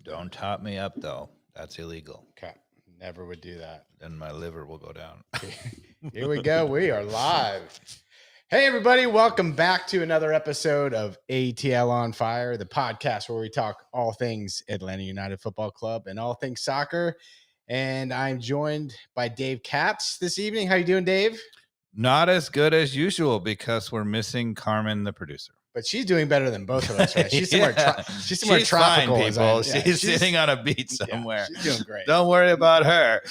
Don't top me up, though. That's illegal. Okay. Never would do that. Then my liver will go down. Here we go. We are live. Hey, everybody. Welcome back to another episode of ATL on Fire, the podcast where we talk all things Atlanta United Football Club and all things soccer. And I'm joined by Dave Katz this evening. How you doing, Dave? Not as good as usual because we're missing Carmen, the producer. But she's doing better than both of us, right? She's somewhere, she's somewhere She's tropical. fine, people. Yeah, she's sitting on a beach somewhere. Yeah, she's doing great. Don't worry about her.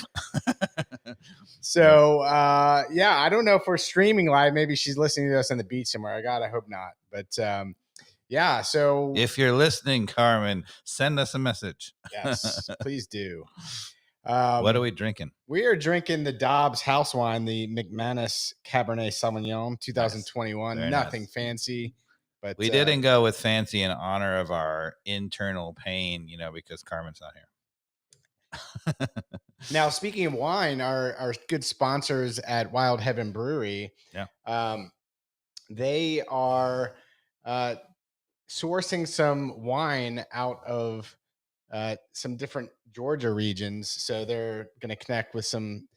So, I don't know if we're streaming live. Maybe she's listening to us on the beach somewhere. I hope not. But so if you're listening, Carmen, send us a message. Yes, please do. What are we drinking? We are drinking the Dobbs house wine, the McManus Cabernet Sauvignon 2021. Nice. Nothing fancy. But we didn't go with fancy in honor of our internal pain, because Carmen's not here. Now, speaking of wine, our good sponsors at Wild Heaven Brewery, they are sourcing some wine out of some different Georgia regions. So they're going to connect with some,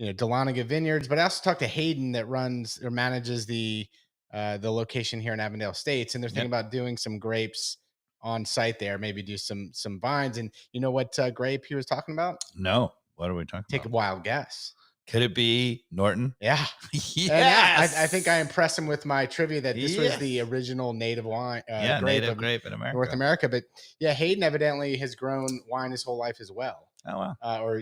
Dahlonega Vineyards. But I also talked to Hayden that runs or manages the location here in Avondale Estates, and they're thinking about doing some grapes on site there. Maybe do some vines. And you know what grape he was talking about? No. What are we talking about? Take a wild guess. Could it be Norton? Yeah. Yes. I think I impressed him with my trivia that this was the original native wine. Native grape in America. North America. But yeah, Hayden evidently has grown wine his whole life as well. Oh, wow.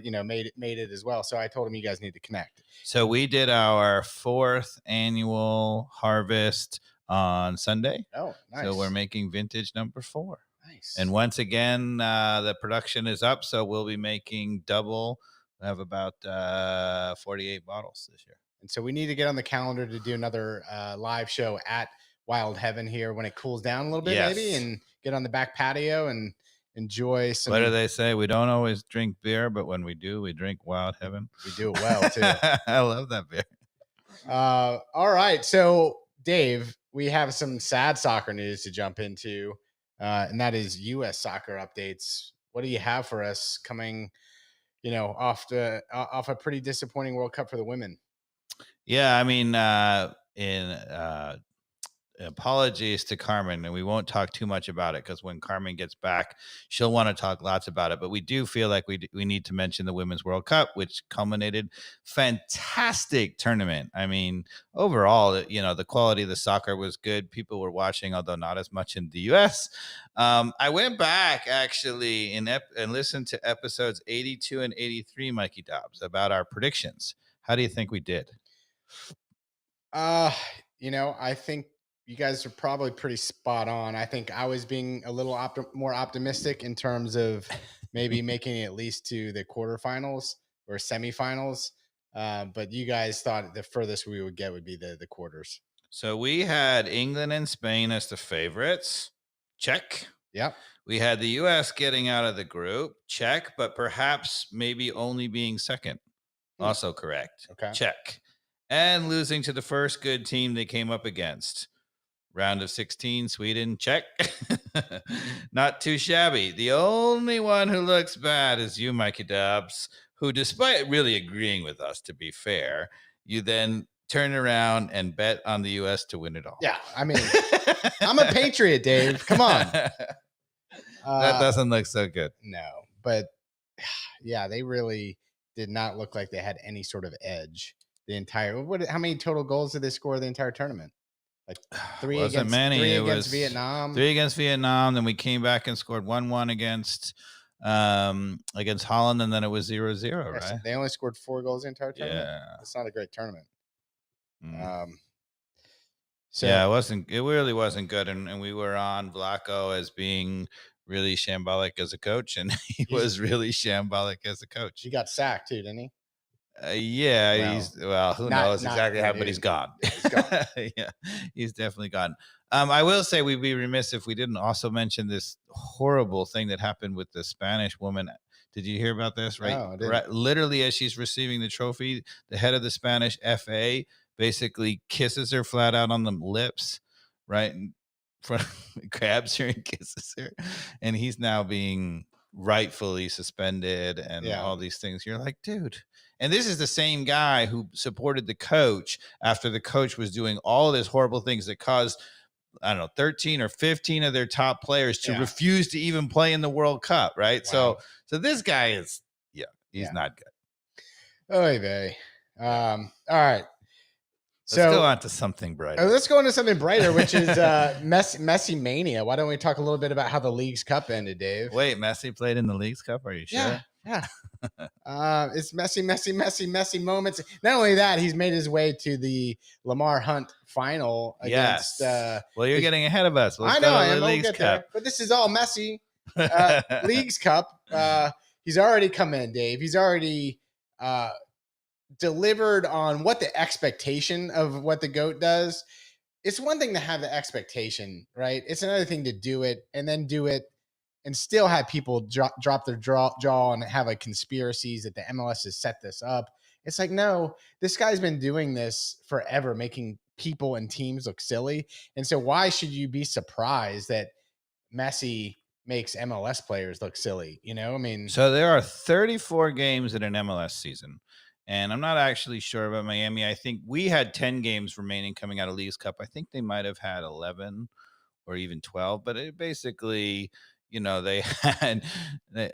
Made it as well. So I told him you guys need to connect. So we did our 4th annual harvest on Sunday. Oh, nice. So we're making vintage number 4. Nice. And once again, the production is up. So we'll be making double. We have about 48 bottles this year. And so we need to get on the calendar to do another live show at Wild Heaven here when it cools down a little bit, maybe, and get on the back patio and enjoy some. What do they say? We don't always drink beer, but when we do, we drink Wild Heaven. We do it well, too. I love that beer. All right. So, Dave, we have some sad soccer news to jump into, and that is U.S. soccer updates. What do you have for us coming, off a pretty disappointing World Cup for the women? Yeah, I mean, apologies to Carmen, and we won't talk too much about it because when Carmen gets back, she'll want to talk lots about it. But we do feel like we need to mention the Women's World Cup, which culminated fantastic tournament. I mean, overall, the quality of the soccer was good. People were watching, although not as much in the U.S. I went back actually and listened to episodes 82 and 83, Mikey Dobbs, about our predictions. How do you think we did? I think you guys are probably pretty spot on. I think I was being a little more optimistic in terms of maybe making it at least to the quarterfinals or semifinals. But you guys thought the furthest we would get would be the quarters. So we had England and Spain as the favorites. Check. Yep. We had the U.S. getting out of the group. Check. But perhaps maybe only being second. Also correct. Okay. Check. And losing to the first good team they came up against. Round of 16, Sweden, check. Not too shabby. The only one who looks bad is you, Mikey Dobbs, who, despite really agreeing with us, to be fair, you then turn around and bet on the U.S. to win it all. Yeah, I mean, I'm a patriot, Dave. Come on. That doesn't look so good. No, but yeah, they really did not look like they had any sort of edge. The entire how many total goals did they score the entire tournament? Like 3 against Vietnam. 3 against Vietnam. Then we came back and scored 1-1 against Holland, and then it was 0-0, right? So they only scored 4 goals the entire tournament. Yeah, it's not a great tournament. It really wasn't good, and we were on Vlaco as being really shambolic as a coach, and he was really shambolic as a coach. He got sacked too, didn't he? Who knows exactly how, but he's gone. He's gone. Yeah, he's definitely gone. I will say we'd be remiss if we didn't also mention this horrible thing that happened with the Spanish woman. Did you hear about this? Right, literally as she's receiving the trophy, the head of the Spanish FA basically kisses her flat out on the lips, right? And grabs her and kisses her, and he's now being rightfully suspended and Yeah. all these things. You're like, dude. And this is the same guy who supported the coach after the coach was doing all this horrible things that caused, I don't know, 13 or 15 of their top players to refuse to even play in the World Cup, right? Wow. So this guy is, he's not good. Oy vey. All right. Let's go on to something brighter. Let's go into something brighter, which is Messi mania. Why don't we talk a little bit about how the League's Cup ended, Dave? Wait, Messi played in the League's Cup? Are you sure? Yeah. It's Messi moments. Not only that, he's made his way to the Lamar Hunt final against. Well, you're getting ahead of us. I know I am. I'll get there. But this is all Messi. League's Cup. He's already come in, Dave. He's already delivered on what the expectation of what the GOAT does. It's one thing to have the expectation, right? It's another thing to do it and then do it and still have people drop their jaw and have like conspiracies that the MLS has set this up. It's like, no, this guy's been doing this forever, making people and teams look silly. And so why should you be surprised that Messi makes MLS players look silly? You know, I mean, so there are 34 games in an MLS season. And I'm not actually sure about Miami. I think we had 10 games remaining coming out of League's Cup. I think they might have had 11 or even 12, but it basically, they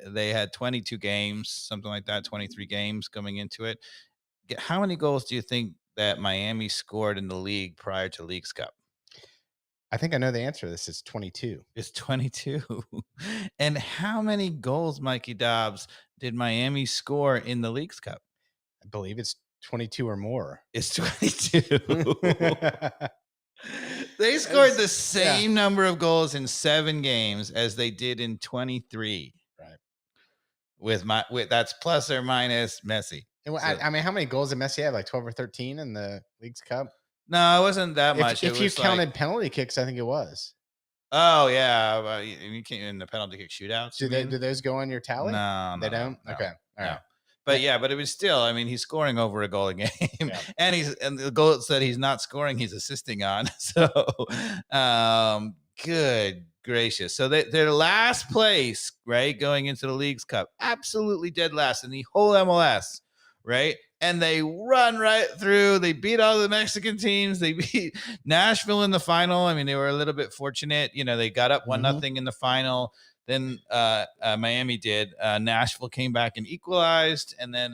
had 22 games, something like that, 23 games coming into it. How many goals do you think that Miami scored in the league prior to League's Cup? I think I know the answer to this. It's 22. It's 22. And how many goals, Mikey Dobbs, did Miami score in the League's Cup? I believe it's 22 or more. It's 22. They scored the same number of goals in 7 games as they did in 23. Right. With that's plus or minus Messi. And I mean, how many goals did Messi have? Like 12 or 13 in the League's Cup? No, it wasn't that much. If you counted penalty kicks, I think it was. Oh yeah, you can't in the penalty kick shootouts. Do those go on your tally? No, they don't. No, okay, all right. But but it was still. I mean, he's scoring over a goal a game, and the goals that he's not scoring, he's assisting on. So, good gracious! So their last place, right, going into the League's Cup, absolutely dead last in the whole MLS, right? And they run right through. They beat all the Mexican teams. They beat Nashville in the final. I mean, they were a little bit fortunate. They got up 1-0 in the final. Then Miami did. Nashville came back and equalized. And then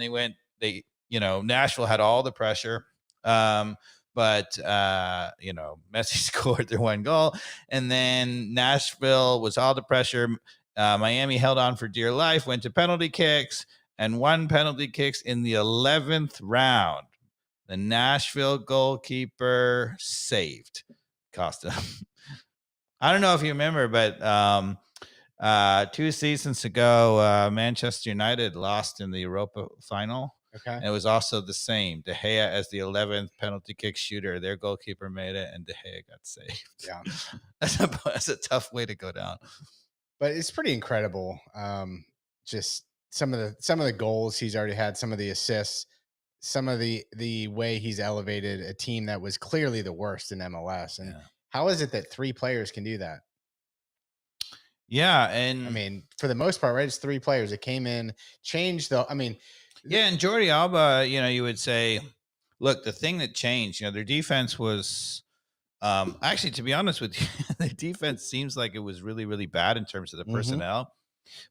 Nashville had all the pressure. But Messi scored their 1 goal. And then Nashville was all the pressure. Miami held on for dear life, went to penalty kicks. And 1 penalty kicks in the 11th round. The Nashville goalkeeper saved. Cost him. I don't know if you remember, but 2 seasons ago, Manchester United lost in the Europa final. Okay. And it was also the same. De Gea as the 11th penalty kick shooter. Their goalkeeper made it, and De Gea got saved. Yeah. That's a tough way to go down. But it's pretty incredible. Just some of the goals he's already had, some of the assists, some of the way he's elevated a team that was clearly the worst in MLS. And how is it that 3 players can do that? Yeah, and I mean, for the most part, right? It's 3 players that came in, changed and Jordi Alba, you would say, look, the thing that changed, their defense was actually, to be honest with you, the defense seems like it was really, really bad in terms of the personnel.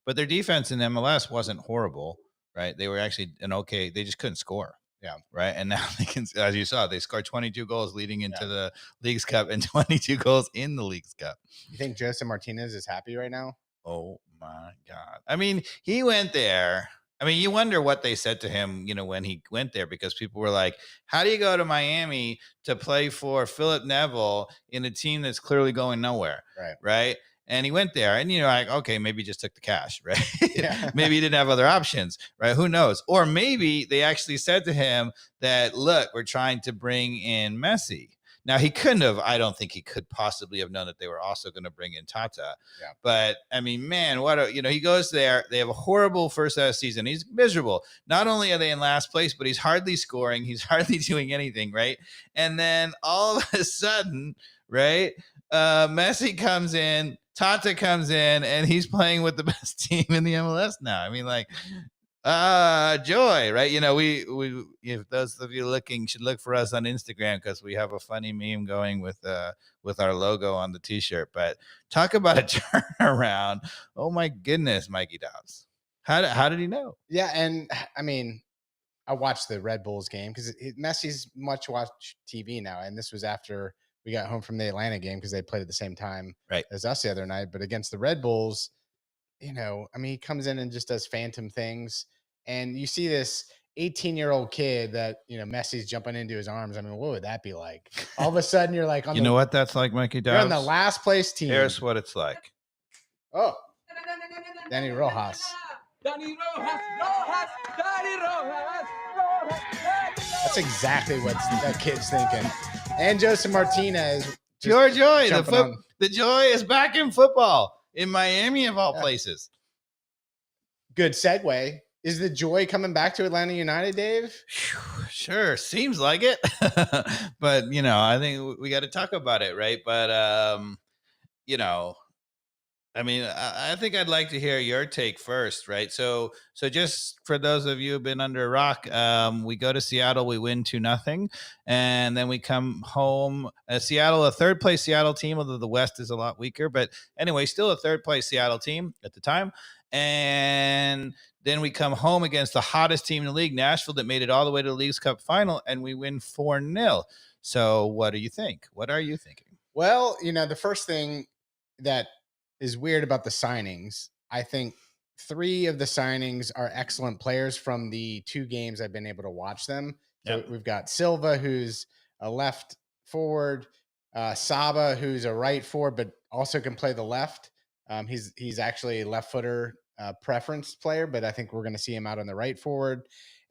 But their defense in MLS wasn't horrible, right? They were actually they just couldn't score. Yeah. Right. And now they can, as you saw, they scored 22 goals leading into the League's Cup and 22 goals in the League's Cup. You think Joseph Martinez is happy right now? Oh my God. I mean, he went there. I mean, you wonder what they said to him, when he went there, because people were like, how do you go to Miami to play for Philip Neville in a team that's clearly going nowhere? Right. And he went there and, okay, maybe he just took the cash, right? Maybe he didn't have other options, right? Who knows? Or maybe they actually said to him that, look, we're trying to bring in Messi. Now, he couldn't have, I don't think he could possibly have known that they were also going to bring in Tata. Yeah. But, I mean, man, he goes there. They have a horrible first half season. He's miserable. Not only are they in last place, but he's hardly scoring. He's hardly doing anything, right? And then all of a sudden, right, Messi comes in, Tata comes in and he's playing with the best team in the MLS now. I mean, like, joy, right? You know, we if those of you looking should look for us on Instagram because we have a funny meme going with our logo on the t-shirt. But talk about a turnaround. Oh my goodness, Mikey Dobbs. How did he know? Yeah, and I mean, I watched the Red Bulls game because Messi's much watch TV now, and this was after we got home from the Atlanta game because they played at the same time Right. as us the other night. But against the Red Bulls, you know, I mean, he comes in and just does phantom things, and you see this 18-year-old kid that, you know, Messi's jumping into his arms. I mean, what would that be like? All of a sudden, you're like, You know what that's like, Mikey Dobbs? You're on the last place team. Here's what it's like. Oh, Danny Rojas. Danny Rojas, Rojas, Danny Rojas, Rojas. That's exactly what that kid's thinking. And Joseph Martinez. Pure joy. jumping The joy is back in football in Miami of all places. Good segue. Is the joy coming back to Atlanta United, Dave? Sure, seems like it. But, you know, I think we got to talk about it, right? But, you know, I mean, I think I'd like to hear your take first, right? So just for those of you who've been under a rock, we go to Seattle, we win 2-0, and then we come home. Seattle, a third place Seattle team, although the West is a lot weaker, but anyway, still a third place Seattle team at the time. And then we come home against the hottest team in the league, Nashville, that made it all the way to the Leagues Cup final, and we win 4-0. So what do you think? What are you thinking? Well, you know, the first thing that is weird about the signings, I think 3 of the signings are excellent players from the 2 games I've been able to watch them. So we've got Silva, who's a left forward, Saba, who's a right forward, but also can play the left. He's actually a left footer preference player, but I think we're going to see him out on the right forward.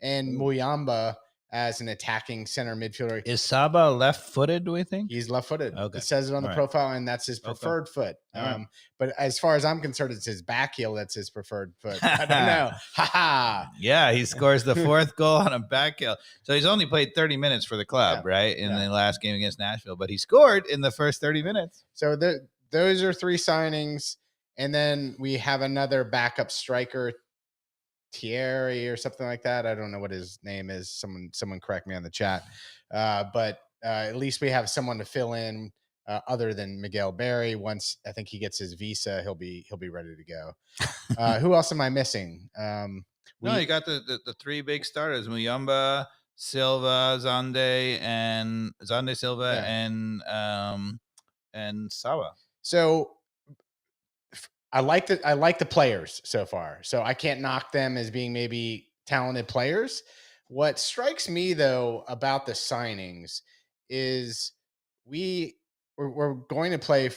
And Muyamba as an attacking center midfielder. Is Saba left-footed, do we think? He's left-footed. Okay. It says it on the profile, and that's his preferred foot. But as far as I'm concerned, it's his back heel that's his preferred foot. I don't know. Yeah, he scores the 4th goal on a back heel. So he's only played 30 minutes for the club, right, in the last game against Nashville. But he scored in the first 30 minutes. So those are 3 signings. And then we have another backup striker, Thierry or something like that. I don't know what his name is. Someone correct me on the chat. But at least we have someone to fill in other than Miguel Berry. Once I think he gets his visa, he'll be ready to go. Who else am I missing? No, you got the 3 big starters: Muyamba, Silva, Zande Silva, and Sawa. So I like the players so far. So I can't knock them as being maybe talented players. What strikes me though about the signings is we're going to play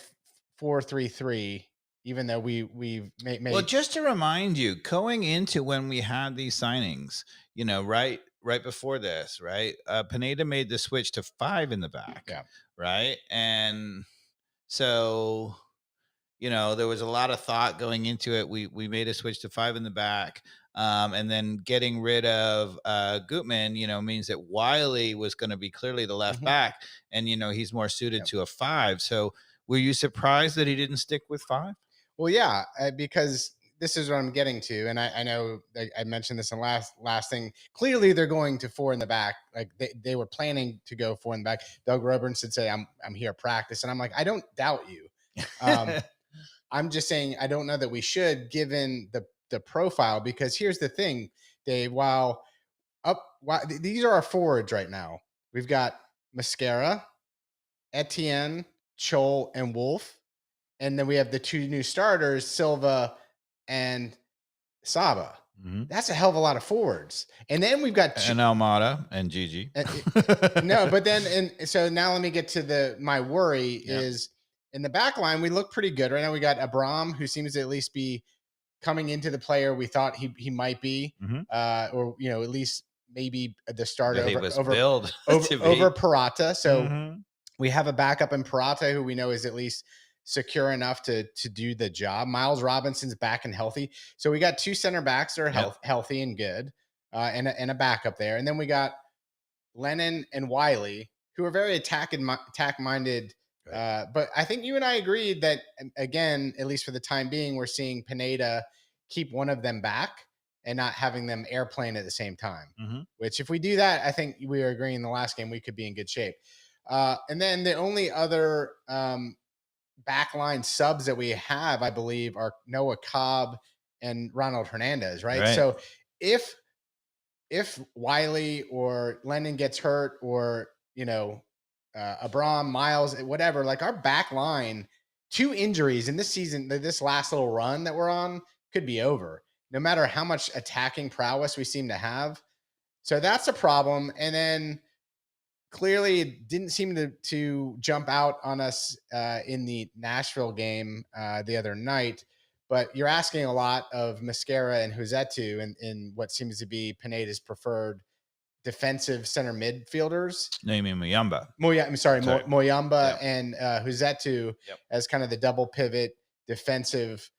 4-3-3, even though we've made. Well, just to remind you, going into when we had these signings, you know, right before this, right? Pineda made the switch to 5 in the back, right? And so, you know, there was a lot of thought going into it. We made a switch to 5 in the back. And then getting rid of Gutman, you know, means that Wiley was going to be clearly the left back. And, you know, he's more suited to a 5. So were you surprised that he didn't stick with 5? Well, yeah, because this is what I'm getting to. And I know I mentioned this in last thing. Clearly, they're going to 4 in the back. Like they were planning to go 4 in the back. Doug Roburn should say, I'm here practice. And I'm like, I don't doubt you. I'm just saying I don't know that we should, given the profile, because here's the thing, Dave. These are our forwards right now. We've got Mascara, Etienne, Chol, and Wolf, and then we have the 2 new starters, Silva and Saba. That's a hell of a lot of forwards. And then we've got and Almada and Gigi. No, but then so now let me get to my worry is in the back line, we look pretty good right now. We got Abram, who seems to at least be coming into the player we thought he might be, or you know, at least maybe the start over Parata. So we have a backup in Parata who we know is at least secure enough to do the job. Miles Robinson's back and healthy, so we got 2 center backs that are healthy and good, and a backup there, and then we got Lennon and Wiley, who are very attack-minded Right. But I think you and I agreed that, again, at least for the time being, we're seeing Pineda keep one of them back and not having them airplane at the same time. Mm-hmm. Which, if we do that, I think we were agreeing in the last game we could be in good shape. And then the only other backline subs that we have, I believe, are Noah Cobb and Ronald Hernandez, right? Right. So if Wiley or Lennon gets hurt, or Abram, Miles, whatever, like our back line, 2 injuries in this season, this last little run that we're on could be over, no matter how much attacking prowess we seem to have. So that's a problem. And then clearly it didn't seem to jump out on us in the Nashville game the other night. But you're asking a lot of Mascara and Huzetu in what seems to be Pineda's preferred defensive center midfielders. No, you mean Muyamba. Moyamba Yep. and Huzetu as kind of the double pivot defensive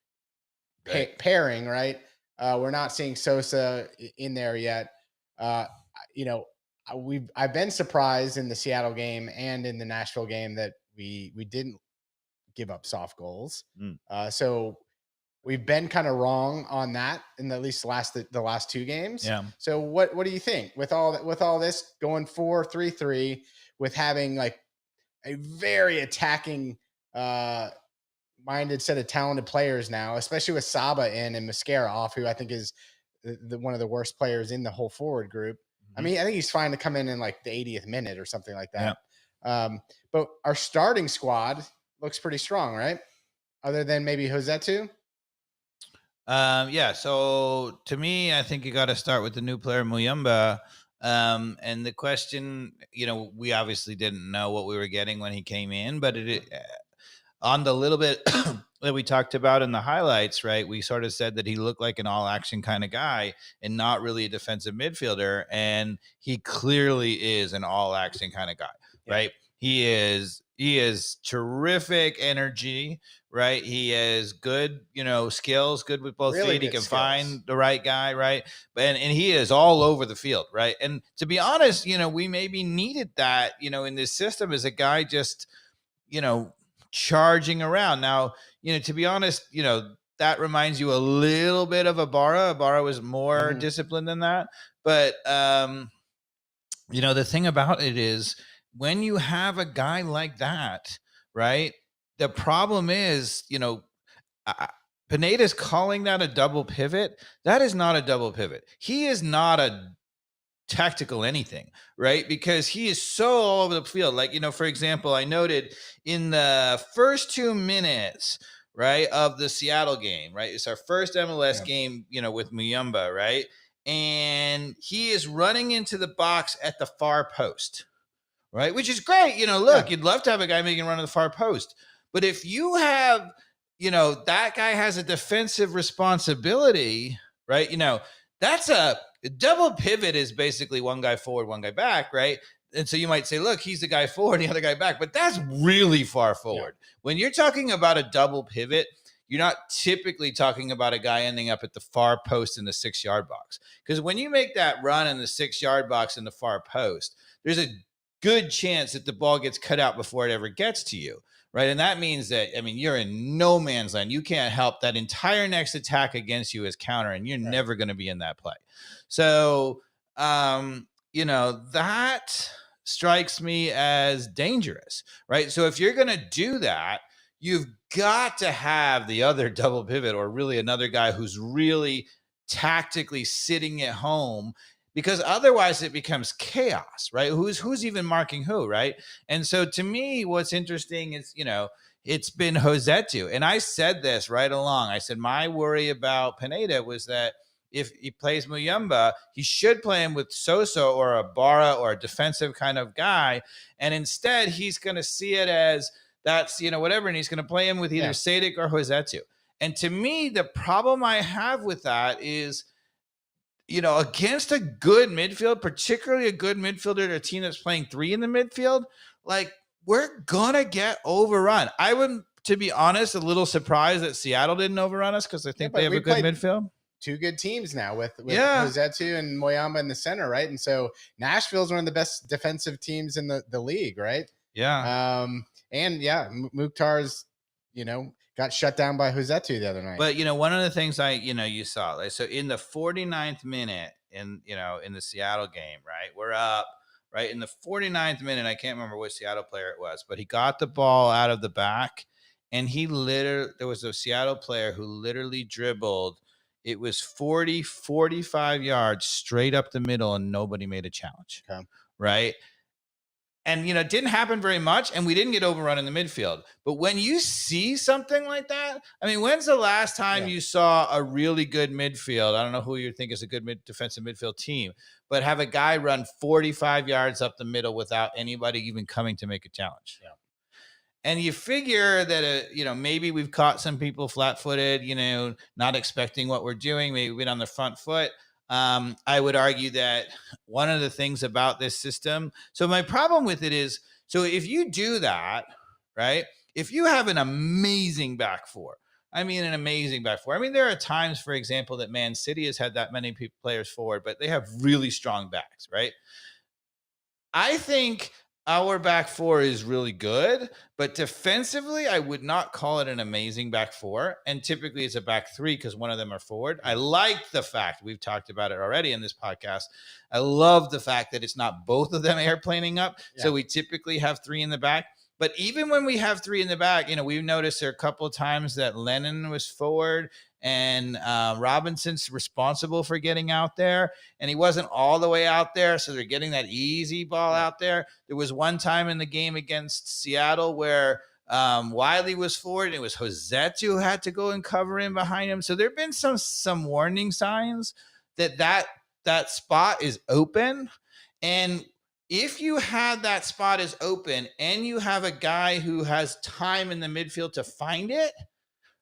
pairing, right? We're not seeing Sosa in there yet. I've been surprised in the Seattle game and in the Nashville game that we didn't give up soft goals. So we've been kind of wrong on that in at least the last 2 games. Yeah. So what do you think with all this going 4-3-3 with having like a very attacking minded set of talented players now, especially with Saba in and Mascara off, who I think is one of the worst players in the whole forward group. I mean, I think he's fine to come in like the 80th minute or something like that. Yeah. But our starting squad looks pretty strong, right? Other than maybe Huzetu. Yeah. So to me, I think you got to start with the new player Muyamba. And the question, we obviously didn't know what we were getting when he came in, but on the little bit that we talked about in the highlights, right? We sort of said that he looked like an all action kind of guy and not really a defensive midfielder. And he clearly is an all action kind of guy, right? He is terrific energy, right? He has good, skills, good with both feet. He can find the right guy, right? And he is all over the field, right? And to be honest, we maybe needed that, in this system as a guy just, charging around. Now, to be honest, that reminds you a little bit of Ibarra. Ibarra was more disciplined than that. But, the thing about it is when you have a guy like that, right, the problem is, Pineda's calling that a double pivot. That is not a double pivot. He is not a tactical anything, right? Because he is so all over the field. Like, for example, I noted in the first 2 minutes, right, of the Seattle game, right? It's our first MLS game, with Muyamba, right? And he is running into the box at the far post, right? Which is great. Look, you'd love to have a guy making a run to the far post. But if you have, that guy has a defensive responsibility, right? That's a double pivot is basically one guy forward, one guy back, right? And so you might say, look, he's the guy forward, the other guy back, but that's really far forward. When you're talking about a double pivot, you're not typically talking about a guy ending up at the far post in the 6-yard box. Because when you make that run in the 6-yard box in the far post, there's a good chance that the ball gets cut out before it ever gets to you. Right. And that means that, you're in no man's land. You can't help that entire next attack against you is counter, and you're never going to be in that play. So, that strikes me as dangerous. Right. So if you're going to do that, you've got to have the other double pivot, or really another guy who's really tactically sitting at home, because otherwise it becomes chaos, right? Who's even marking who, right? And so to me, what's interesting is, it's been Huzetu. And I said this right along. I said, my worry about Pineda was that if he plays Muyamba, he should play him with Sosa or Ibarra or a defensive kind of guy. And instead, he's going to see it as that's, whatever. And he's going to play him with either Sadik or Huzetu. And to me, the problem I have with that is, against a good midfield, particularly a good midfielder, a team that's playing 3 in the midfield, like, we're going to get overrun. I would, to be honest, a little surprised that Seattle didn't overrun us, because I think they have a good midfield. 2 good teams now with Huzetu and Moyamba in the center, right? And so Nashville's one of the best defensive teams in the league, right? Yeah. And yeah, Mukhtar's, got shut down by Josetu the other night. But one of the things you saw, like, so in the 49th minute in the Seattle game, right? We're up, right? In the 49th minute, I can't remember which Seattle player it was, but he got the ball out of the back, and there was a Seattle player who literally dribbled. It was 45 yards straight up the middle, and nobody made a challenge. Okay. Right? And, it didn't happen very much, and we didn't get overrun in the midfield. But when you see something like that, I mean, when's the last time you saw a really good midfield? I don't know who you think is a good defensive midfield team, but have a guy run 45 yards up the middle without anybody even coming to make a challenge. Yeah. And you figure that, maybe we've caught some people flat-footed, not expecting what we're doing. Maybe we've been on the front foot. I would argue that one of the things about this system, so my problem with it is, so if you do that, right, if you have an amazing back four, an amazing back four. There are times, for example, that Man City has had that many players forward, but they have really strong backs, right? I think our back four is really good, but defensively, I would not call it an amazing back four. And typically it's a back three because one of them are forward. I like the fact, we've talked about it already in this podcast, I love the fact that it's not both of them airplaning up. Yeah. So we typically have three in the back. But even when we have three in the back, we've noticed there are a couple of times that Lennon was forward and Robinson's responsible for getting out there, and he wasn't all the way out there, so they're getting that easy ball out there. There was one time in the game against Seattle where Wiley was forward, and it was Josetu who had to go and cover in behind him. So there have been some warning signs that spot is open, and if you have that spot is open and you have a guy who has time in the midfield to find it,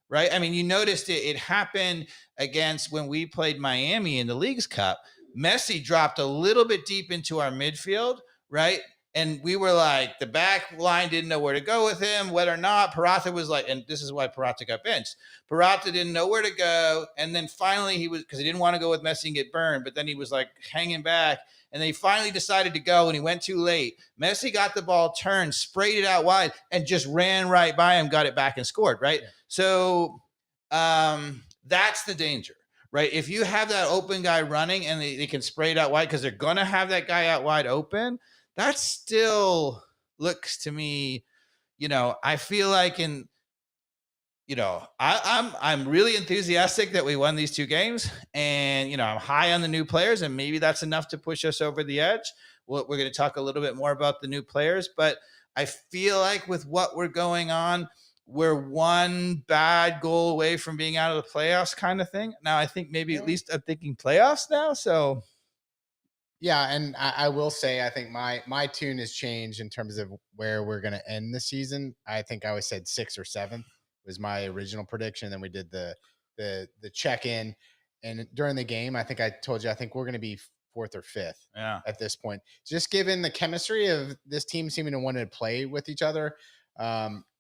right? You noticed it happened against when we played Miami in the Leagues Cup. Messi dropped a little bit deep into our midfield, right? And we were like, the back line didn't know where to go with him, whether or not. Purata was like, and this is why Purata got benched. Purata didn't know where to go. And then finally because he didn't want to go with Messi and get burned, but then he was like hanging back. And they finally decided to go, and he went too late. Messi got the ball, turned, sprayed it out wide, and just ran right by him, got it back and scored, right? Yeah. So that's the danger, right? If you have that open guy running and they can spray it out wide because they're going to have that guy out wide open, that still looks to me, I feel like I'm really enthusiastic that we won these two games, and, I'm high on the new players, and maybe that's enough to push us over the edge. We're going to talk a little bit more about the new players, but I feel like with what we're going on, we're one bad goal away from being out of the playoffs kind of thing. Now, I think maybe at least I'm thinking playoffs now. So yeah. And I will say, I think my tune has changed in terms of where we're going to end the season. I think I always said 6th or 7th was my original prediction. Then we did the check-in, and during the game, I think I told you, I think we're going to be 4th or 5th at this point, just given the chemistry of this team seeming to want to play with each other.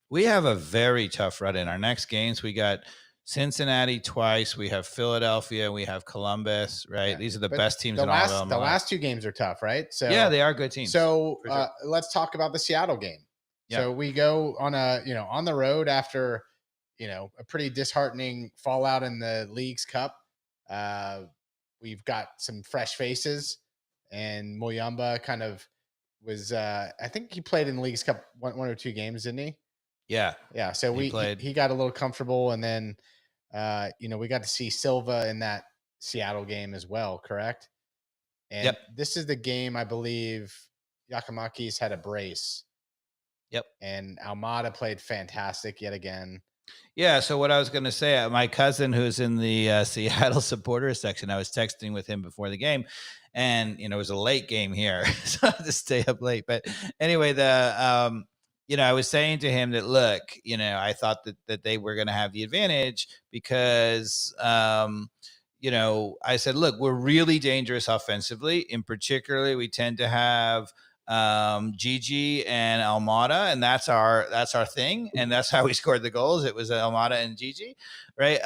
We have a very tough run in our next games. We got Cincinnati twice. We have Philadelphia. We have Columbus, right? Yeah. These are the best teams in all of them. The last two games are tough, right? So yeah, they are good teams. So let's talk about the Seattle game. Yeah. So we go on on the road after, a pretty disheartening fallout in the Leagues Cup. We've got some fresh faces, and Muyamba kind of was, I think he played in the Leagues Cup one or two games, didn't he? Yeah. Yeah. So he got a little comfortable, and then, we got to see Silva in that Seattle game as well. Correct. And This is the game, I believe, Giakoumakis had a brace. Yep. And Almada played fantastic yet again. Yeah. So what I was going to say, my cousin who's in the Seattle supporters section, I was texting with him before the game, and, it was a late game here, so I had to stay up late. But anyway, I was saying to him that, look, I thought that they were going to have the advantage because, I said, look, we're really dangerous offensively. In particular, we tend to have Gigi and Almada, and that's our thing, and that's how we scored the goals. It was Almada and Gigi, right?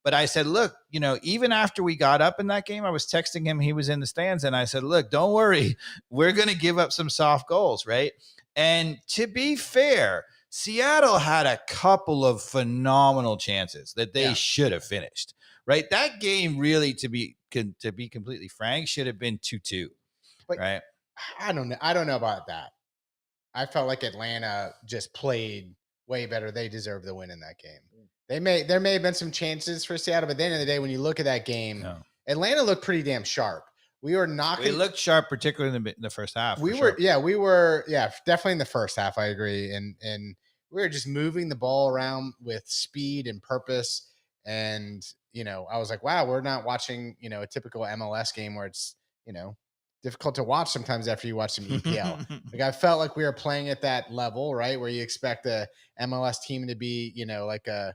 But I said, look, even after we got up in that game, I was texting him. He was in the stands, and I said, look, don't worry, we're going to give up some soft goals, right? And to be fair, Seattle had a couple of phenomenal chances that they should have finished. Right, that game really, to be completely frank, should have been 2-2. But right, I don't know. I don't know about that. I felt like Atlanta just played way better. They deserve the win in that game. There may have been some chances for Seattle, but at the end of the day, when you look at that game, Atlanta looked pretty damn sharp. We looked sharp, particularly in the first half. We were definitely in the first half. I agree, and we were just moving the ball around with speed and purpose. And I was like, wow, we're not watching a typical MLS game where it's difficult to watch sometimes after you watch some EPL. Like I felt like we were playing at that level, right, where you expect a MLS team to be, like a,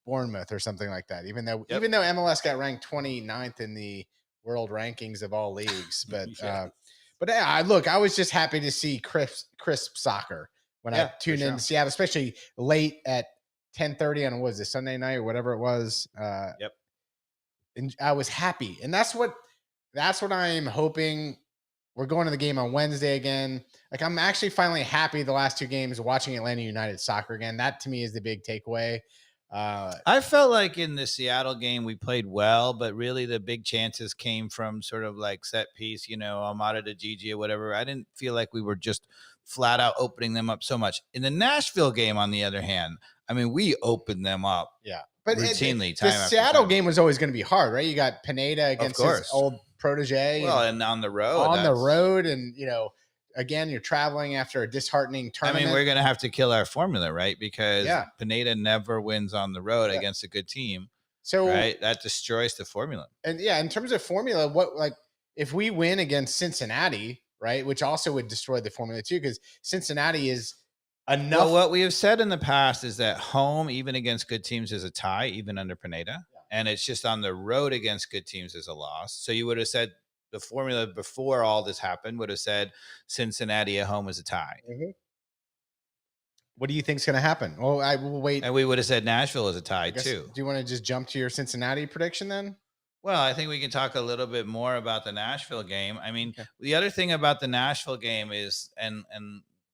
Bournemouth or something like that. Even though MLS got ranked 29th in the world rankings of all leagues, but I was just happy to see crisp soccer when I tuned in to Seattle, especially late at 10:30 on Sunday night or whatever it was. And I was happy, and that's what I'm hoping. We're going to the game on Wednesday again. Like I'm actually finally happy the last two games watching Atlanta United soccer again. That to me is the big takeaway. I felt like in the Seattle game we played well, but really the big chances came from sort of like set piece, Amada to Gigi or whatever. I didn't feel like we were just flat out opening them up so much. In the Nashville game, on the other hand, I mean, we opened them up. Yeah. But routinely, the Seattle game was always going to be hard, right? You got Pineda against his old protege. Well, and on the road. And, again, you're traveling after a disheartening tournament. I mean, we're going to have to kill our formula, right? Because Pineda never wins on the road against a good team. So that destroys the formula. And in terms of formula, if we win against Cincinnati, right, which also would destroy the formula too, because Cincinnati is enough. Well, what we have said in the past is that home, even against good teams, is a tie, even under Pineda. And it's just on the road against good teams is a loss. So you would have said the formula before all this happened would have said Cincinnati at home is a tie. Mm-hmm. What do you think is going to happen? Well, I will wait. And we would have said Nashville is a tie too. Do you want to just jump to your Cincinnati prediction then? Well, I think we can talk a little bit more about the Nashville game. I mean, the other thing about the Nashville game is, and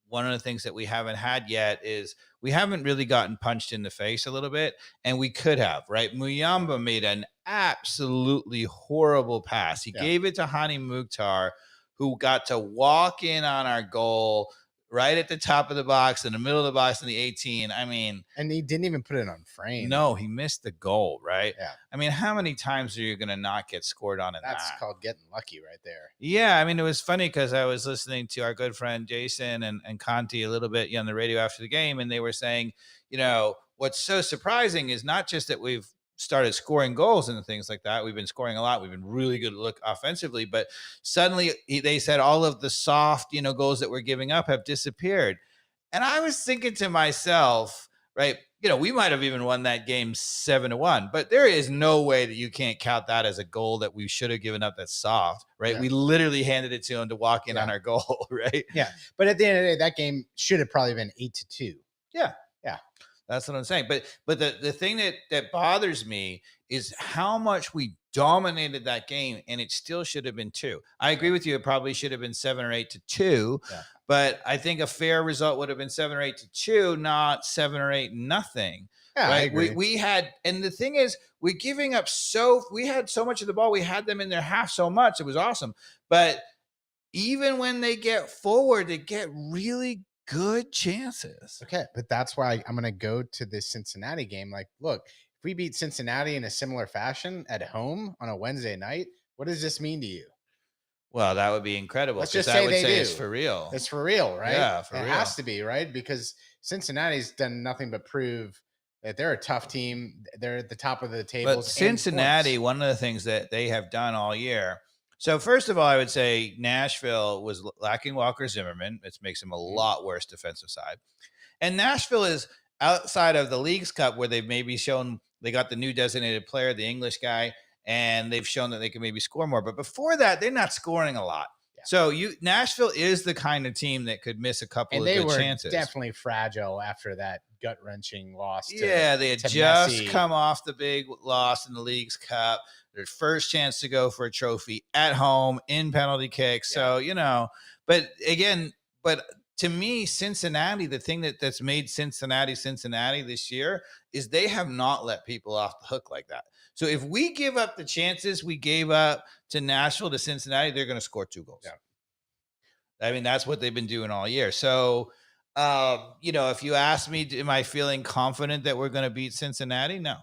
one of the things that we haven't had yet is we haven't really gotten punched in the face a little bit, and we could have, right? Muyamba made an absolutely horrible pass. He gave it to Hani Mukhtar, who got to walk in on our goal right at the top of the box, in the middle of the box in the 18. I mean, and he didn't even put it on frame. No, he missed the goal, right? Yeah. I mean, how many times are you going to not get scored on in that? That's called getting lucky right there. Yeah. I mean, it was funny because I was listening to our good friend Jason and Conti a little bit on the radio after the game, and they were saying, what's so surprising is not just that we've started scoring goals and things like that. We've been scoring a lot. We've been really good look offensively, but suddenly they said all of the soft, goals that we're giving up have disappeared. And I was thinking to myself, right, we might have even won that game 7-1, but there is no way that you can't count that as a goal that we should have given up that's soft, right? Yeah. We literally handed it to him to walk in on our goal, right? Yeah. But at the end of the day, that game should have probably been 8-2. Yeah. Yeah. That's what I'm saying. But the thing that bothers me is how much we dominated that game, and it still should have been 2. I agree with you. It probably should have been 7 or 8-2. Yeah. But I think a fair result would have been 7 or 8-2, not 7 or 8-0. Yeah, right? I agree. We had, and the thing is, we had so much of the ball. We had them in their half so much. It was awesome. But even when they get forward, they get really good chances. Okay, but that's why I'm going to go to this Cincinnati game. Like, look, if we beat Cincinnati in a similar fashion at home on a Wednesday night, what does this mean to you? Well, that would be incredible. Let's just say it's for real. It's for real, right? Yeah, for real. It has to be, right? Because Cincinnati's done nothing but prove that they're a tough team. They're at the top of the table. But Cincinnati, one of the things that they have done all year. So first of all, I would say Nashville was lacking Walker Zimmerman. It makes him a lot worse defensive side. And Nashville is outside of the Leagues Cup, where they've maybe shown they got the new designated player, the English guy, and they've shown that they can maybe score more. But before that, they're not scoring a lot. Yeah. So Nashville is the kind of team that could miss a couple of good chances. Definitely fragile after that gut-wrenching loss. Yeah, they had to just Messi. come off the big loss in the League's Cup. Their first chance to go for a trophy at home in penalty kicks. So, but again, to me, Cincinnati, the thing that's made Cincinnati this year is they have not let people off the hook like that. So if we give up the chances we gave up to Nashville, to Cincinnati, they're going to score 2 goals. Yeah. I mean, that's what they've been doing all year. So, if you ask me, am I feeling confident that we're going to beat Cincinnati? No.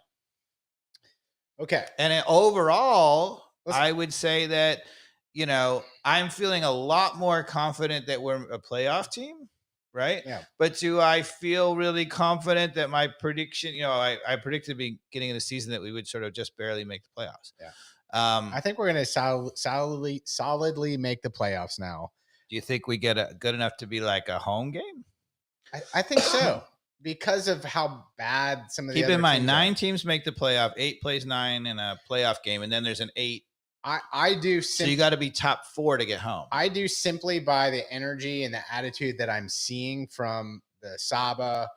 Okay. And overall, I would say that, I'm feeling a lot more confident that we're a playoff team, right? Yeah. But do I feel really confident that my prediction, I predicted at the beginning of the season that we would sort of just barely make the playoffs. Yeah. I think we're going to solidly make the playoffs now. Do you think we get good enough to be like a home game? I think so, because of how bad some of the Keep in mind, 9 are. teams make the playoff, 8 plays 9 in a playoff game, and then there's an 8. I do. So you got to be top 4 to get home. I do simply by the energy and the attitude that I'm seeing from the Saba,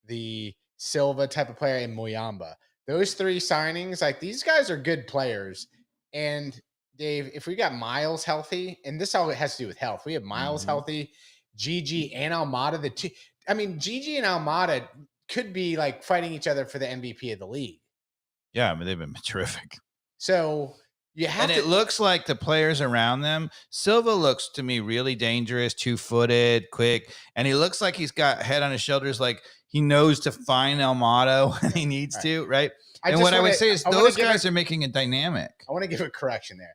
the Silva type of player, and Muyamba. Those 3 signings, like, these guys are good players. And Dave, if we got Miles healthy, and this all has to do with health, we have Miles healthy, Gigi and Almada. Gigi and Almada could be like fighting each other for the MVP of the league. Yeah, I mean, they've been terrific. So you have it looks like the players around them. Silva looks to me really dangerous, 2-footed, quick, and he looks like he's got head on his shoulders, like he knows to find Almada when he needs to, right? And what I would say is those guys are making a dynamic. I want to give a correction there.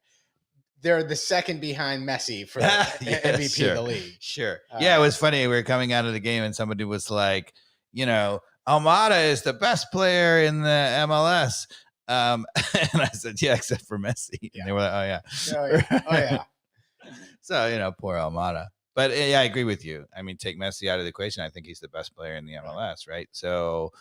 They're the second behind Messi for the MVP of the league. Sure. Yeah, it was funny. We were coming out of the game and somebody was like, Almada is the best player in the MLS. And I said, yeah, except for Messi. Yeah. And they were like, oh, yeah. Oh, yeah. So, poor Almada. But yeah, I agree with you. I mean, take Messi out of the equation. I think he's the best player in the MLS, right? So,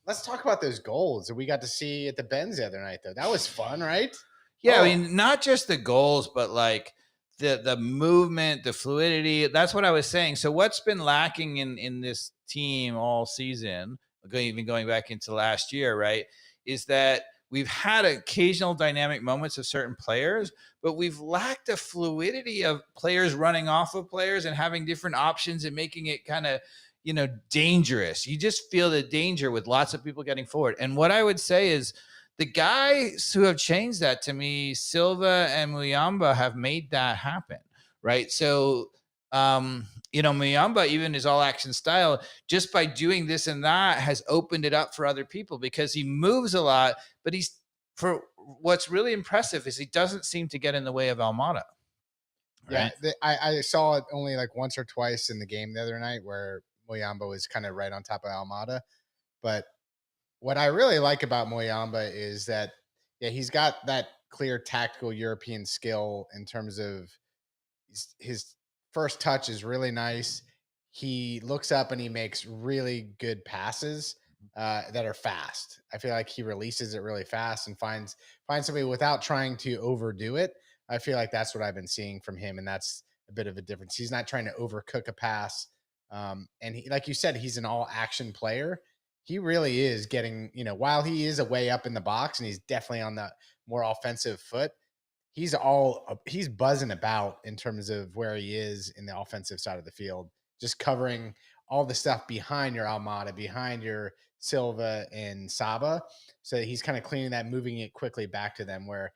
let's talk about those goals that we got to see at the Benz the other night, though. That was fun, right? Yeah, I mean, not just the goals, but like the movement, the fluidity. That's what I was saying. So what's been lacking in this team all season, even going back into last year, right, is that we've had occasional dynamic moments of certain players, but we've lacked the fluidity of players running off of players and having different options and making it kind of, dangerous. You just feel the danger with lots of people getting forward. And what I would say is, the guys who have changed that, to me, Silva and Muyamba, have made that happen, right? So, Muyamba, even his all-action style, just by doing this and that, has opened it up for other people because he moves a lot. But what's really impressive is he doesn't seem to get in the way of Almada. Right? Yeah, I saw it only like once or twice in the game the other night where Muyamba was kind of right on top of Almada, but what I really like about Muyamba is that, he's got that clear tactical European skill in terms of his first touch is really nice. He looks up and he makes really good passes that are fast. I feel like he releases it really fast and finds somebody without trying to overdo it. I feel like that's what I've been seeing from him, and that's a bit of a difference. He's not trying to overcook a pass. And he, like you said, he's an all-action player. He really is getting, while he is a way up in the box and he's definitely on the more offensive foot, he's buzzing about in terms of where he is in the offensive side of the field, just covering all the stuff behind your Almada, behind your Silva and Saba. So he's kind of cleaning that, moving it quickly back to them where,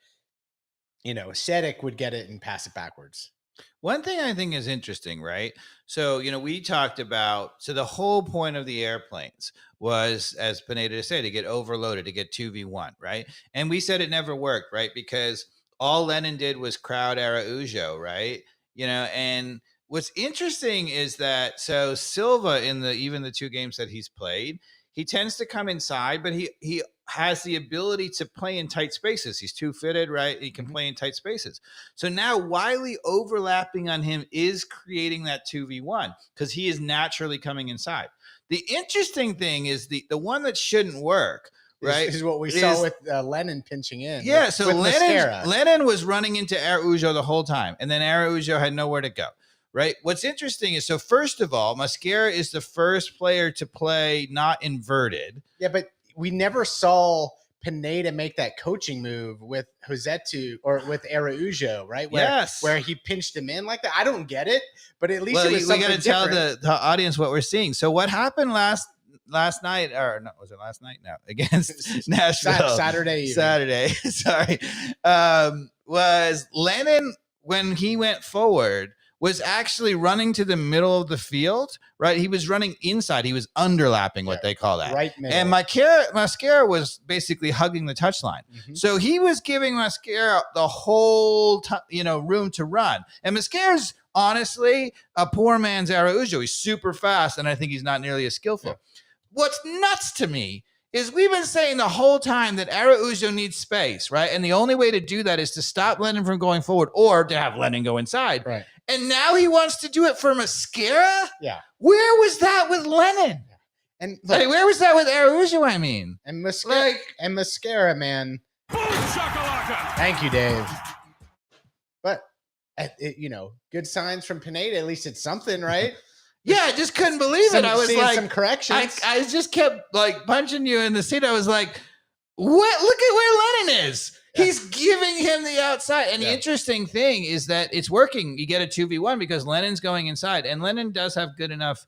Sedic would get it and pass it backwards. One thing I think is interesting, right? So, we talked about, the whole point of the airplanes was, as Pineda said, to get overloaded, to get 2v1, right? And we said it never worked, right? Because all Lennon did was crowd Araujo, right? And what's interesting is that, so Silva, in even the 2 games that he's played, he tends to come inside, but he has the ability to play in tight spaces. He's 2-footed, right? He can play in tight spaces. So now Wiley overlapping on him is creating that 2v1 because he is naturally coming inside. The interesting thing is the one that shouldn't work, right? Is what we saw with Lennon pinching in. Yeah, so Lennon was running into Araujo the whole time, and then Araujo had nowhere to go. right? What's interesting is, so first of all, Mascara is the first player to play not inverted. Yeah, but we never saw Pineda make that coaching move with Josetu or with Araujo, right? Where he pinched him in like that. I don't get it, but at least it was we got something to tell different. the audience what we're seeing. So what happened last night, or no, was it last night? No, against Nashville. Saturday. Sorry. Was Lennon, when he went forward, was actually running to the middle of the field, right? He was running inside. He was underlapping, what they call that. Right middle. And Mascara was basically hugging the touchline. Mm-hmm. So he was giving Mascara the whole room to run. And Mascara's honestly a poor man's Araujo. He's super fast, and I think he's not nearly as skillful. Yeah. What's nuts to me is we've been saying the whole time that Araujo needs space, right? And the only way to do that is to stop Lennon from going forward or to have Lennon go inside. Right. And now he wants to do it for Mascara? Yeah. Where was that with Lennon? Yeah. And look, where was that with Araujo, I mean? And Mascara, man. Boom, shakalaka. Thank you, Dave. But, good signs from Pineda. At least it's something, right? Yeah, I just couldn't believe it. I was like, some corrections. I just kept like punching you in the seat. I was like, what? Look at where Lennon is. Yeah. He's giving him the outside. And the interesting thing is that it's working. You get a 2v1 because Lennon's going inside. And Lennon does have good enough,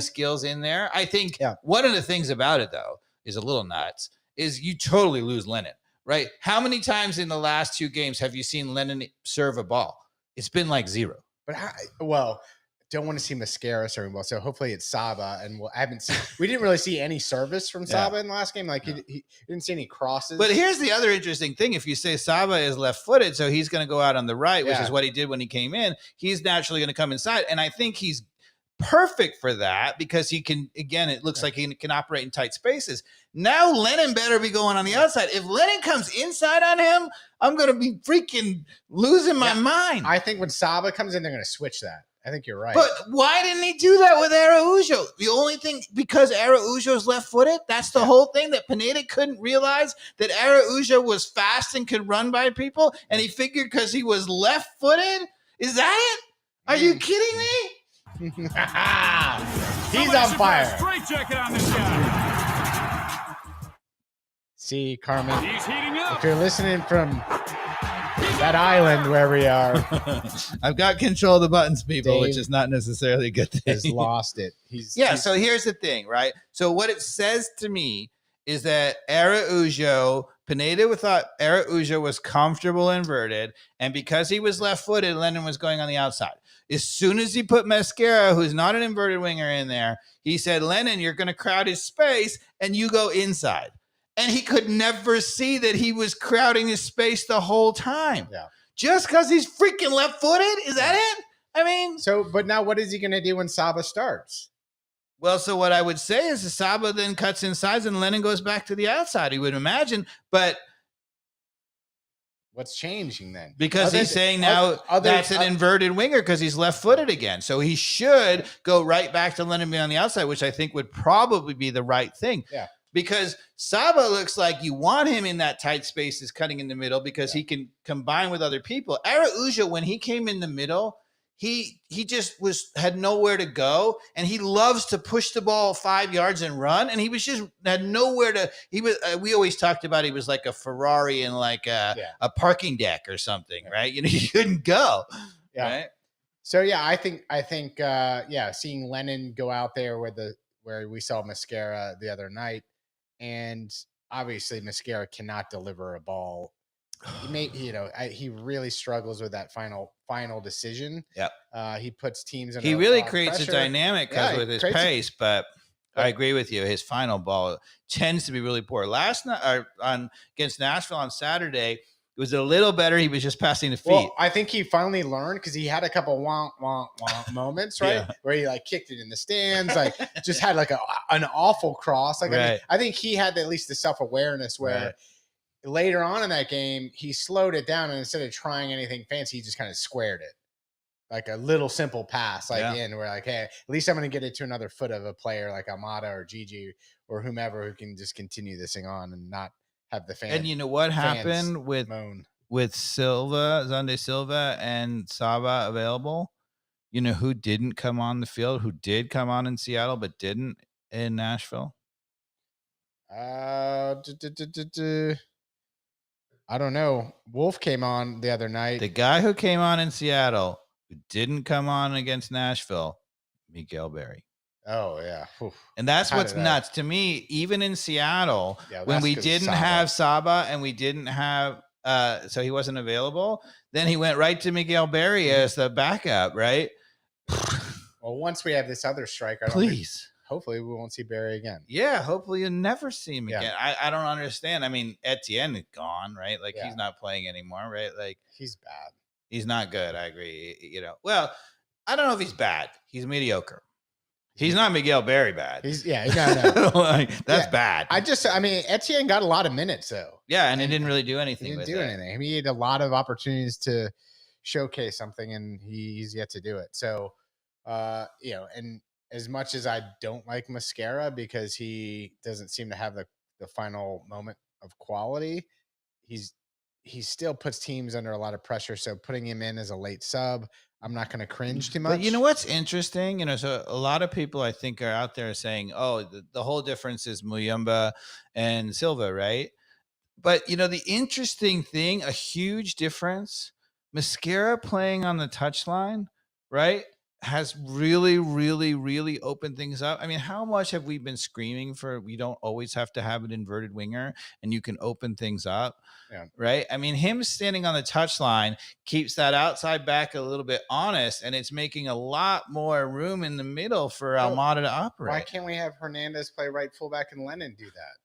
skills in there. I think one of the things about it, though, is a little nuts, is you totally lose Lennon, right? How many times in the last 2 games have you seen Lennon serve a ball? It's been like 0. But don't want to see Mascara serving well, so hopefully it's Saba. And we didn't really see any service from Saba in the last game. Like he didn't see any crosses. But here's the other interesting thing: if you say Saba is left-footed, so he's going to go out on the right, which is what he did when he came in. He's naturally going to come inside, and I think he's perfect for that because he can. Again, it looks like he can operate in tight spaces. Now Lennon better be going on the outside. If Lennon comes inside on him, I'm going to be freaking losing my mind. I think when Saba comes in, they're going to switch that. I think you're right. But why didn't he do that with Araujo? The only thing, because Araujo's left-footed, that's the whole thing, that Pineda couldn't realize that Araujo was fast and could run by people, and he figured because he was left-footed? Is that it? Are you kidding me? He's on fire. Straight jacket on this guy. See, Carmen, he's heating up. If you're listening from that island where we are, I've got control of the buttons, people, Dave which is not necessarily a good thing. Has lost it. So here's the thing, right? So what it says to me is that Pineda thought Araujo was comfortable inverted, and because he was left-footed, Lennon was going on the outside. As soon as he put Mascara, who's not an inverted winger, in there, he said, Lennon, you're going to crowd his space, and you go inside. And he could never see that he was crowding his space the whole time. Yeah. Just because he's freaking left-footed? Is that it? I mean... but now what is he going to do when Saba starts? Well, so what I would say is the Saba then cuts inside and Lennon goes back to the outside, he would imagine. But... what's changing then? Because he's saying now that's an inverted winger because he's left-footed again. So he should go right back to Lennon being on the outside, which I think would probably be the right thing. Yeah. Because Saba looks like you want him in that tight spaces cutting in the middle because he can combine with other people. Araujo, when he came in the middle, he just had nowhere to go, and he loves to push the ball 5 yards and run, and he was just had nowhere to. He was. We always talked about he was like a Ferrari in like a parking deck or something, right? He couldn't go. Yeah. Right? So I think seeing Lennon go out there where we saw Mascara the other night. And obviously, Mascara cannot deliver a ball. He really struggles with that final decision. Yeah. He puts teams in. He really creates a dynamic with his pace, but I agree with you. His final ball tends to be really poor. Last night against Nashville on Saturday, it was a little better. He was just passing the feet. Well, I think he finally learned because he had a couple wonk moments, right? Where he kicked it in the stands, just had an awful cross. I think he had at least the self-awareness where later on in that game, he slowed it down, and instead of trying anything fancy, he just kind of squared it. Like a little simple pass, in where hey, at least I'm going to get it to another foot of a player like Almada or Gigi or whomever who can just continue this thing on and not have the fans. And you know what happened with Zande Silva and Saba available? You know who didn't come on the field? Who did come on in Seattle but didn't in Nashville? I don't know. Wolf came on the other night. The guy who came on in Seattle who didn't come on against Nashville, Miguel Berry. Oh yeah. Oof. And that's How what's did I- nuts to me. Even in Seattle, Yeah, when that's we 'cause of didn't Saba. have Saba and we didn't have, so he wasn't available, then he went right to Miguel Berry as the backup, right? Well, once we have this other striker, I don't think, Please. hopefully we won't see Barry again. Yeah, hopefully you'll never see him Yeah. again. I don't understand. I mean, Etienne is gone, right? Like Yeah. he's not playing anymore, right? Like He's bad. he's not good. I agree. You know, well, I don't know if he's bad. He's mediocre. He's not Miguel Berry bad. He's no. Like, that's Yeah. bad. I mean, Etienne got a lot of minutes though. Yeah, and he didn't really do He anything. didn't with do it. anything. I mean, he had a lot of opportunities to showcase something, and he's yet to do it. So, you know, and as much as I don't like Mascara because he doesn't seem to have the final moment of quality, he still puts teams under a lot of pressure. So putting him in as a late sub, I'm not going to cringe too much. But you know what's interesting? You know, so a lot of people I think are out there saying, "Oh, the whole difference is Muyumba and Silva, right?" But you know, the interesting thing, a huge difference, Mascara playing on the touchline, right, has really, really, really opened things up. I mean, how much have we been screaming for? We don't always have to have an inverted winger, and you can open things up. Yeah. Right. I mean, him standing on the touchline keeps that outside back a little bit honest, and it's making a lot more room in the middle for Well, Almada to operate. Why can't we have Hernandez play right fullback and Lennon do that?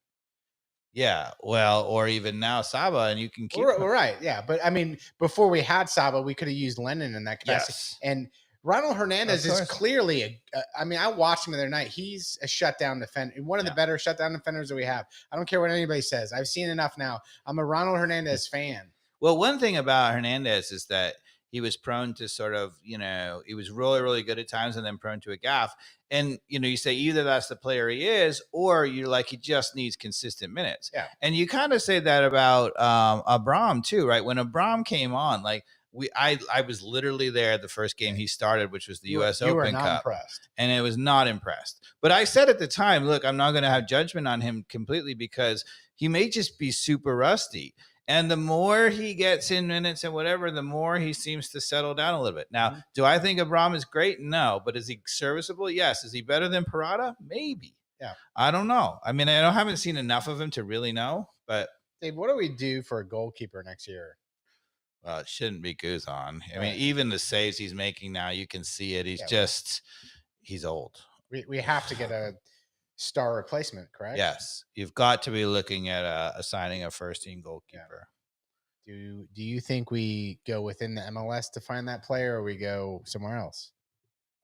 Yeah, well, or even now Saba, and you can keep Right. Yeah. But I mean, before we had Saba, we could have used Lennon in that capacity. Yes. And Ronald Hernandez Of is course. clearly I mean, I watched him the other night. He's a shutdown defender, one of the better shutdown defenders that we have. I don't care what anybody says. I've seen enough now. I'm a Ronald Hernandez fan. Well, one thing about Hernandez is that he was prone to sort of, you know, he was really, really good at times and then prone to a gaff. And, you know, you say either that's the player he is, or you're like, he just needs consistent minutes. Yeah. And you kind of say that about Abram too, right? When Abram came on, like I was literally there the first game he started, which was the US You were Open not Cup. impressed. And it was not impressed. But I said at the time, look, I'm not going to have judgment on him completely because he may just be super rusty. And the more he gets in minutes and whatever, the more he seems to settle down a little bit. Now, do I think Abram is great? No. But is he serviceable? Yes. Is he better than Parada? Maybe. Yeah. I don't know. I mean, I haven't seen enough of him to really know. But Dave, what do we do for a goalkeeper next year? well, it shouldn't be Guzan. I Right. mean, even the saves he's making now, you can see it. He's he's old. We have to get a star replacement, correct? Yes, you've got to be looking at assigning a first-team goalkeeper. Do you think we go within the MLS to find that player, or we go somewhere else,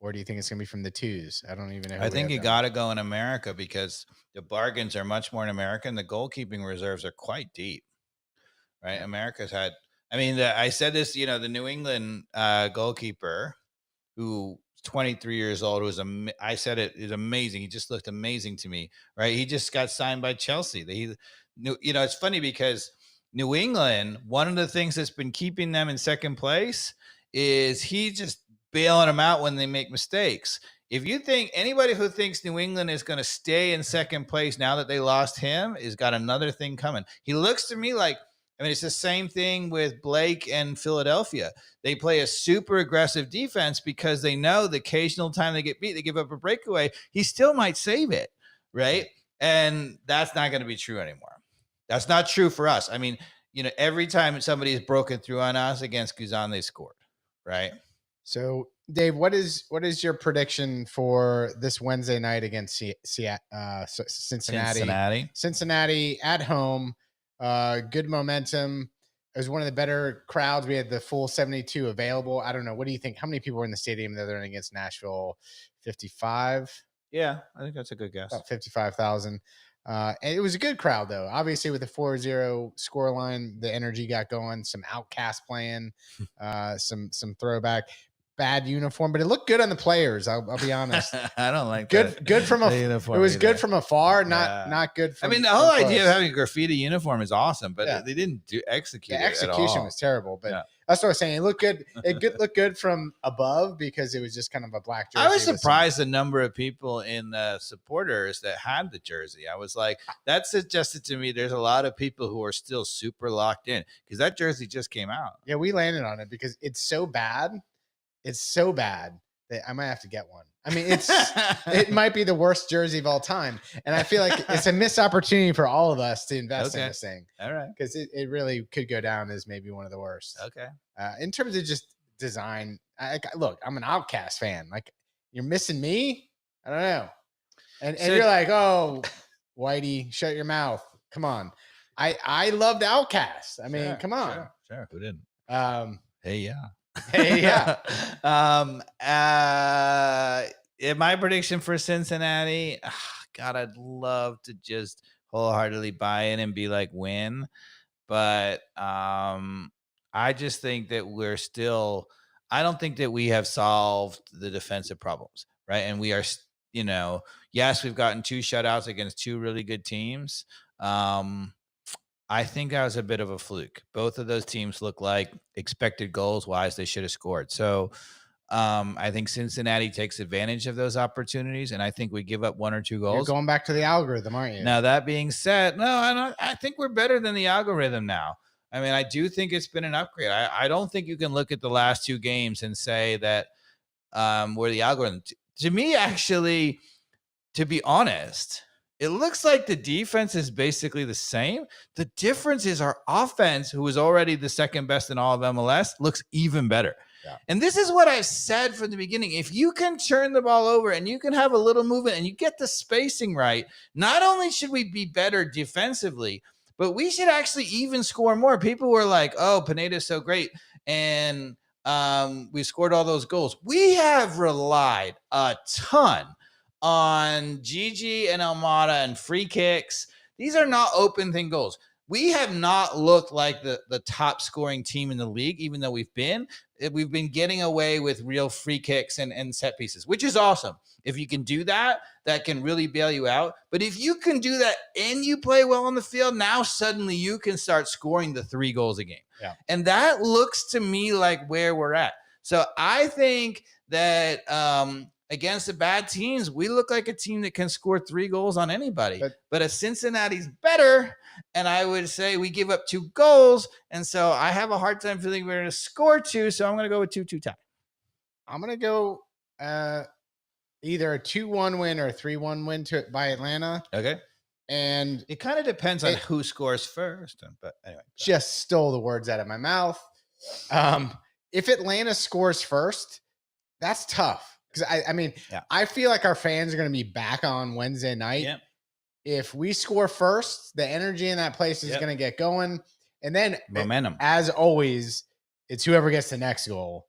or do you think it's going to be from the twos? I don't even know. I think you got to go in America because the bargains are much more in America, and the goalkeeping reserves are quite deep. Right? Yeah. America's had. I mean, I said this. You know, the New England goalkeeper who 23 years old was I said it is amazing. He just looked amazing to me, right? He just got signed by Chelsea. You know, it's funny because New England, one of the things that's been keeping them in second place is he just bailing them out when they make mistakes. If you think anybody who thinks New England is going to stay in second place now that they lost him has got another thing coming. He looks to me like, I mean, it's the same thing with Blake and Philadelphia. They play a super aggressive defense because they know the occasional time they get beat, they give up a breakaway. He still might save it, right? And that's not going to be true anymore. That's not true for us. I mean, you know, every time somebody's broken through on us against Guzan, they scored, right? So, Dave, what is your prediction for this Wednesday night against Cincinnati? Cincinnati at home. Good momentum. It was one of the better crowds. We had the full 72 available. I don't know. What do you think? How many people were in the stadium the other night against Nashville? 55? Yeah, I think that's a good guess. About 55,000. And it was a good crowd, though. Obviously, with the 4-0 scoreline, the energy got going. Some Outcast playing, some throwback. bad uniform, but it looked good on the players. I'll be honest. I don't like Good, that. good from the it uniform was either. good from afar, Yeah. not good. I From, mean, the whole from idea of close. having a graffiti uniform is awesome, but Yeah. they didn't execute The it execution at all. was terrible, but Yeah. that's what I was saying. It looked good. Looked good from above because it was just kind of a black jersey. I was surprised the number of people in the supporters that had the jersey. I was like, that suggested to me there's a lot of people who are still super locked in because that jersey just came out. Yeah, we landed on it because it's so bad. It's so bad that I might have to get one. I mean, it might be the worst jersey of all time. And I feel like it's a missed opportunity for all of us to invest in this thing. All right. Because it really could go down as maybe one of the worst. Okay. In terms of just design, look, I'm an Outcast fan. Like, you're missing me? I don't know. And you're like, oh, Whitey, shut your mouth. Come on. I loved Outcast. I mean, come on. Sure. Who didn't? Hey, yeah. My prediction for Cincinnati, God, I'd love to just wholeheartedly buy in and be like, win. But I just think that I don't think that we have solved the defensive problems, right? And we are, yes, we've gotten 2 shutouts against 2 really good teams. I think that was a bit of a fluke. Both of those teams look like expected goals wise, they should have scored. So I think Cincinnati takes advantage of those opportunities, and I think we give up 1 or 2 goals. You're going back to the algorithm, aren't you? Now, that being said, no, I think we're better than the algorithm now. I mean, I do think it's been an upgrade. I don't think you can look at the last 2 games and say that we're the algorithm. To me, actually, to be honest, it looks like the defense is basically the same. The difference is our offense, who is already the second best in all of MLS, looks even better. Yeah. And this is what I've said from the beginning. If you can turn the ball over and you can have a little movement and you get the spacing right, not only should we be better defensively, but we should actually even score more. People were like, oh, Pineda's so great. And we scored all those goals. We have relied a ton on Gigi and Almada and free kicks. These are not open thing goals. We have not looked like the top scoring team in the league, even though we've been getting away with real free kicks and set pieces, which is awesome. If you can do that, that can really bail you out. But if you can do that and you play well on the field, now suddenly you can start scoring the 3 goals a game. Yeah. And that looks to me like where we're at. So I think that against the bad teams, we look like a team that can score 3 goals on anybody. But if Cincinnati's better, and I would say we give up 2 goals, and so I have a hard time feeling we're going to score 2, so I'm going to go with 2-2 tie. I'm going to go either a 2-1 win or a 3-1 win by Atlanta. Okay. And it kind of depends on who scores first. But anyway. Just stole the words out of my mouth. If Atlanta scores first, that's tough. Because I mean, I feel like our fans are going to be back on Wednesday night. Yep. If we score first, the energy in that place is going to get going. And then momentum. As always, it's whoever gets the next goal.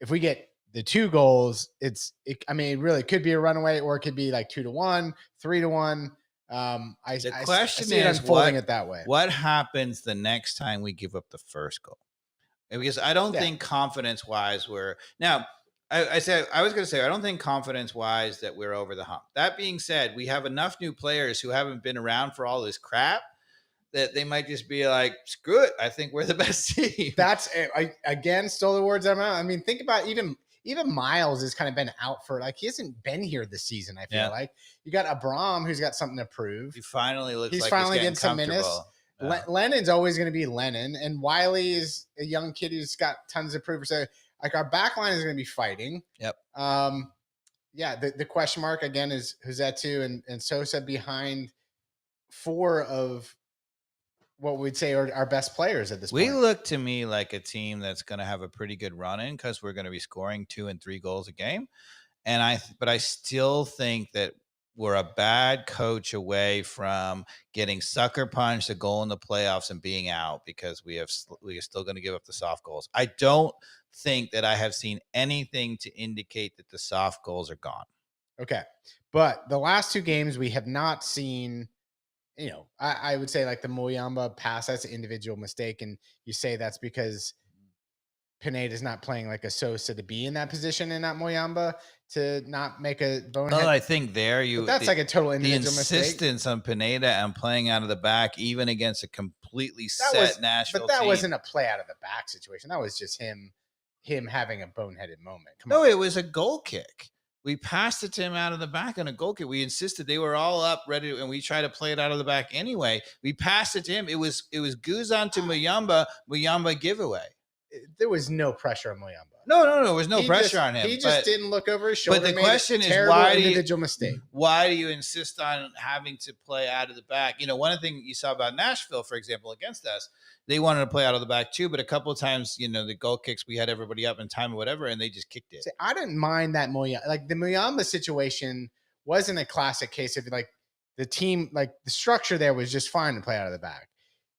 If we get the 2 goals, it really could be a runaway, or it could be like 2-1, 3-1. The question is unfolding it that way. What happens the next time we give up the first goal? Because I don't think confidence wise I was going to say, I don't think confidence wise that we're over the hump. That being said, we have enough new players who haven't been around for all this crap that they might just be like, screw it. I think we're the best team. That's again, stole the words out of my mouth. I mean, think about even Miles has kind of been out for he hasn't been here this season. I feel like you got Abram who's got something to prove. He finally looks he's like finally he's getting some minutes. Lennon's always going to be Lennon, and Wiley is a young kid who's got tons to prove. So our back line is going to be fighting. Yep. The question mark again is Huzetu and Sosa behind 4 of what we'd say are our best players at this point. We look to me like a team that's going to have a pretty good run in because we're going to be scoring 2 and 3 goals a game. But I still think that we're a bad coach away from getting sucker punched, a goal in the playoffs, and being out because we are still going to give up the soft goals. I don't think that I have seen anything to indicate that the soft goals are gone. Okay. But the last 2 games we have not seen, I would say like the Muyamba pass, that's an individual mistake. And you say that's because Pineda's not playing like a Sosa to be in that position and not Moyamba to not make a bonehead. Well, I think That's like a total the individual mistake. insistence on Pineda and playing out of the back, even against a completely That set was, Nashville but that team. wasn't a play out of the back situation. That was just him having a boneheaded moment. Come No, on. it was a goal kick. We passed it to him out of the back on a goal kick. We insisted they were all up, ready, and we tried to play it out of the back anyway. We passed it to him. It was Guzan to Muyamba giveaway. There was no pressure on Moyamba. No, there was no pressure on him. He just didn't look over his shoulder. But the made a question is, terrible why individual mistake? Why do you insist on having to play out of the back? You know, one of the things you saw about Nashville, for example, against us, they wanted to play out of the back too, but a couple of times, you know, the goal kicks, we had everybody up in time or whatever, and they just kicked it. See, I didn't mind that Moyamba. Like the Moyamba situation wasn't a classic case of like the team, like the structure there was just fine to play out of the back.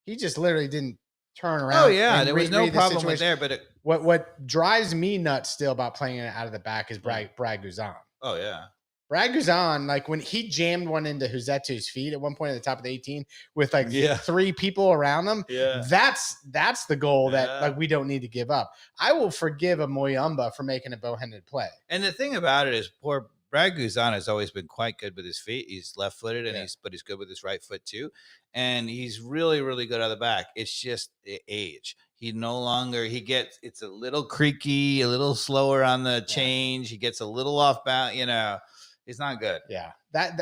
He just literally didn't turn around. Oh yeah, there was no problem with there, but what drives me nuts still about playing it out of the back is Brad Guzan. Oh yeah. Brad Guzan, like when he jammed one into Huzetu's feet at one point at the top of the 18 with like 3 people around him. Yeah. That's the goal that like we don't need to give up. I will forgive a Moyamba for making a bow-handed play. And the thing about it is poor Brad Guzan has always been quite good with his feet. He's left-footed and he's good with his right foot too. And he's really, really good out of the back. It's just age. He no longer, it's a little creaky, a little slower on the change. He gets a little off balance, you know. It's not good. Yeah. But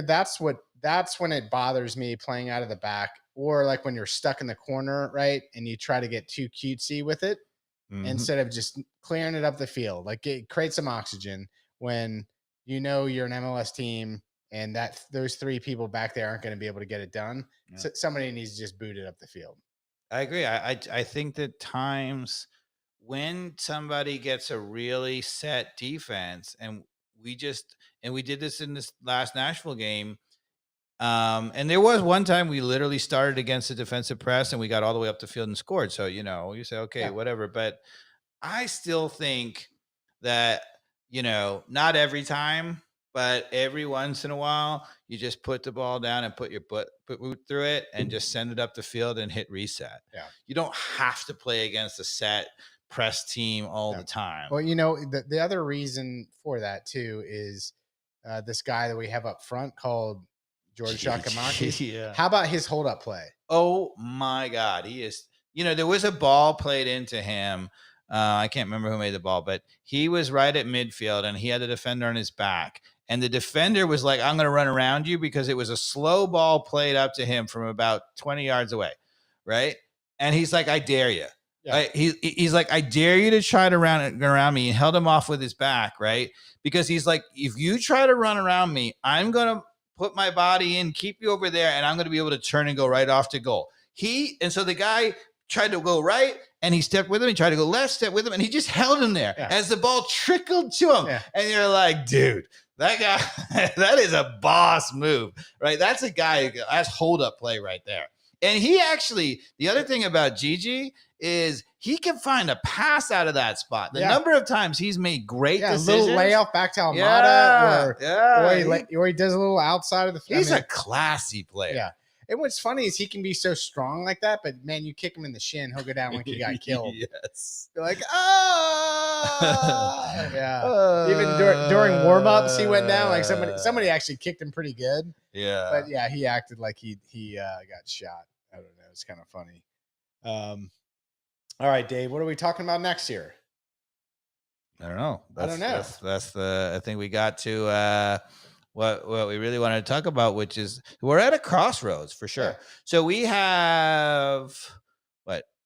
that's when it bothers me playing out of the back, or like when you're stuck in the corner, right? And you try to get too cutesy with it instead of just clearing it up the field. Like create some oxygen when you know you're an MLS team and that those 3 people back there aren't going to be able to get it done. Yeah. So somebody needs to just boot it up the field. I agree. I think that times when somebody gets a really set defense, and we did this in this last Nashville game. And there was one time we literally started against a defensive press and we got all the way up the field and scored. So, you know, you say, okay, whatever. But I still think that, you know, not every time, but every once in a while, you just put the ball down and put boot through it and just send it up the field and hit reset. Yeah. You don't have to play against a set press team all the time. Well, you know, the other reason for that too is this guy that we have up front called George Shakamaki. Yeah. How about his hold up play? Oh my God. He is, you know, there was a ball played into him. I can't remember who made the ball, but he was right at midfield and he had the defender on his back. And the defender was like, I'm going to run around you, because it was a slow ball played up to him from about 20 yards away. Right. And he's like, I dare you. Yeah. Right? He's like, I dare you to try to run around me, and held him off with his back. Right. Because he's like, if you try to run around me, I'm going to put my body in, keep you over there, and I'm going to be able to turn and go right off to goal. And so the guy tried to go right, and he stepped with him. He tried to go left, step with him, and he just held him there as the ball trickled to him. Yeah. And you're like, dude, that guy, that is a boss move, right? That's a guy, that's hold up play right there. And he actually, the other thing about Gigi is he can find a pass out of that spot. The number of times he's made great decisions. A little layoff back to Almada, or he does a little outside of the field. He's a classy player. Yeah. And what's funny is he can be so strong like that, but man, you kick him in the shin, he'll go down like he got killed. Yes. You're like, yeah. Even during warm-ups, he went down. Like somebody actually kicked him pretty good. Yeah. But yeah, he acted like he got shot. I don't know. It's kind of funny. All right, Dave, what are we talking about next year? I don't know. I don't know. I think we got to what we really wanted to talk about, which is we're at a crossroads for sure. Yeah. So we have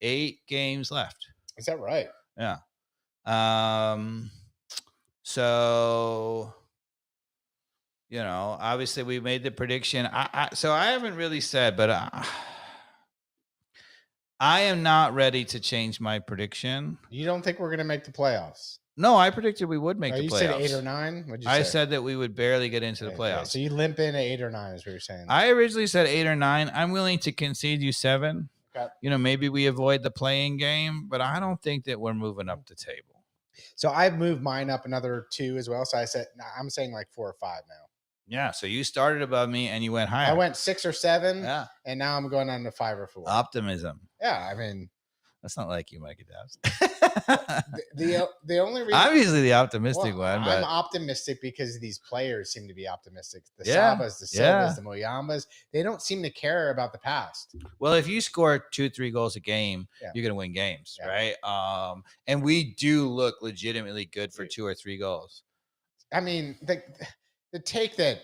8 games left. Is that right? Yeah. So, you know, obviously we made the prediction. So I haven't really said, but I am not ready to change my prediction. You don't think we're going to make the playoffs? No, I predicted we would make the playoffs. You said 8 or 9? What'd you say? I said that we would barely get into the playoffs. Okay. So you limp in at 8 or 9 is what you're saying. I originally said 8 or 9. I'm willing to concede you 7. Okay. You know, maybe we avoid the playing game, but I don't think that we're moving up the table. So I've moved mine up another 2 as well. So I'm saying like 4 or 5 now. Yeah. So you started above me and you went higher. I went 6 or 7. Yeah. And now I'm going on to 5 or 4. Optimism. Yeah. I mean, that's not like you, Mikey Dabbs. The only reason I'm usually the optimistic one, I'm but optimistic because these players seem to be optimistic. The Yeah, Sabas, the Silvas, yeah. the Moyambas, they don't seem to care about the past. well, if you score 2-3 goals a game, Yeah. you're gonna win games, Yeah. right? And we do look legitimately good for Dude. 2 or 3 goals. I mean, the take that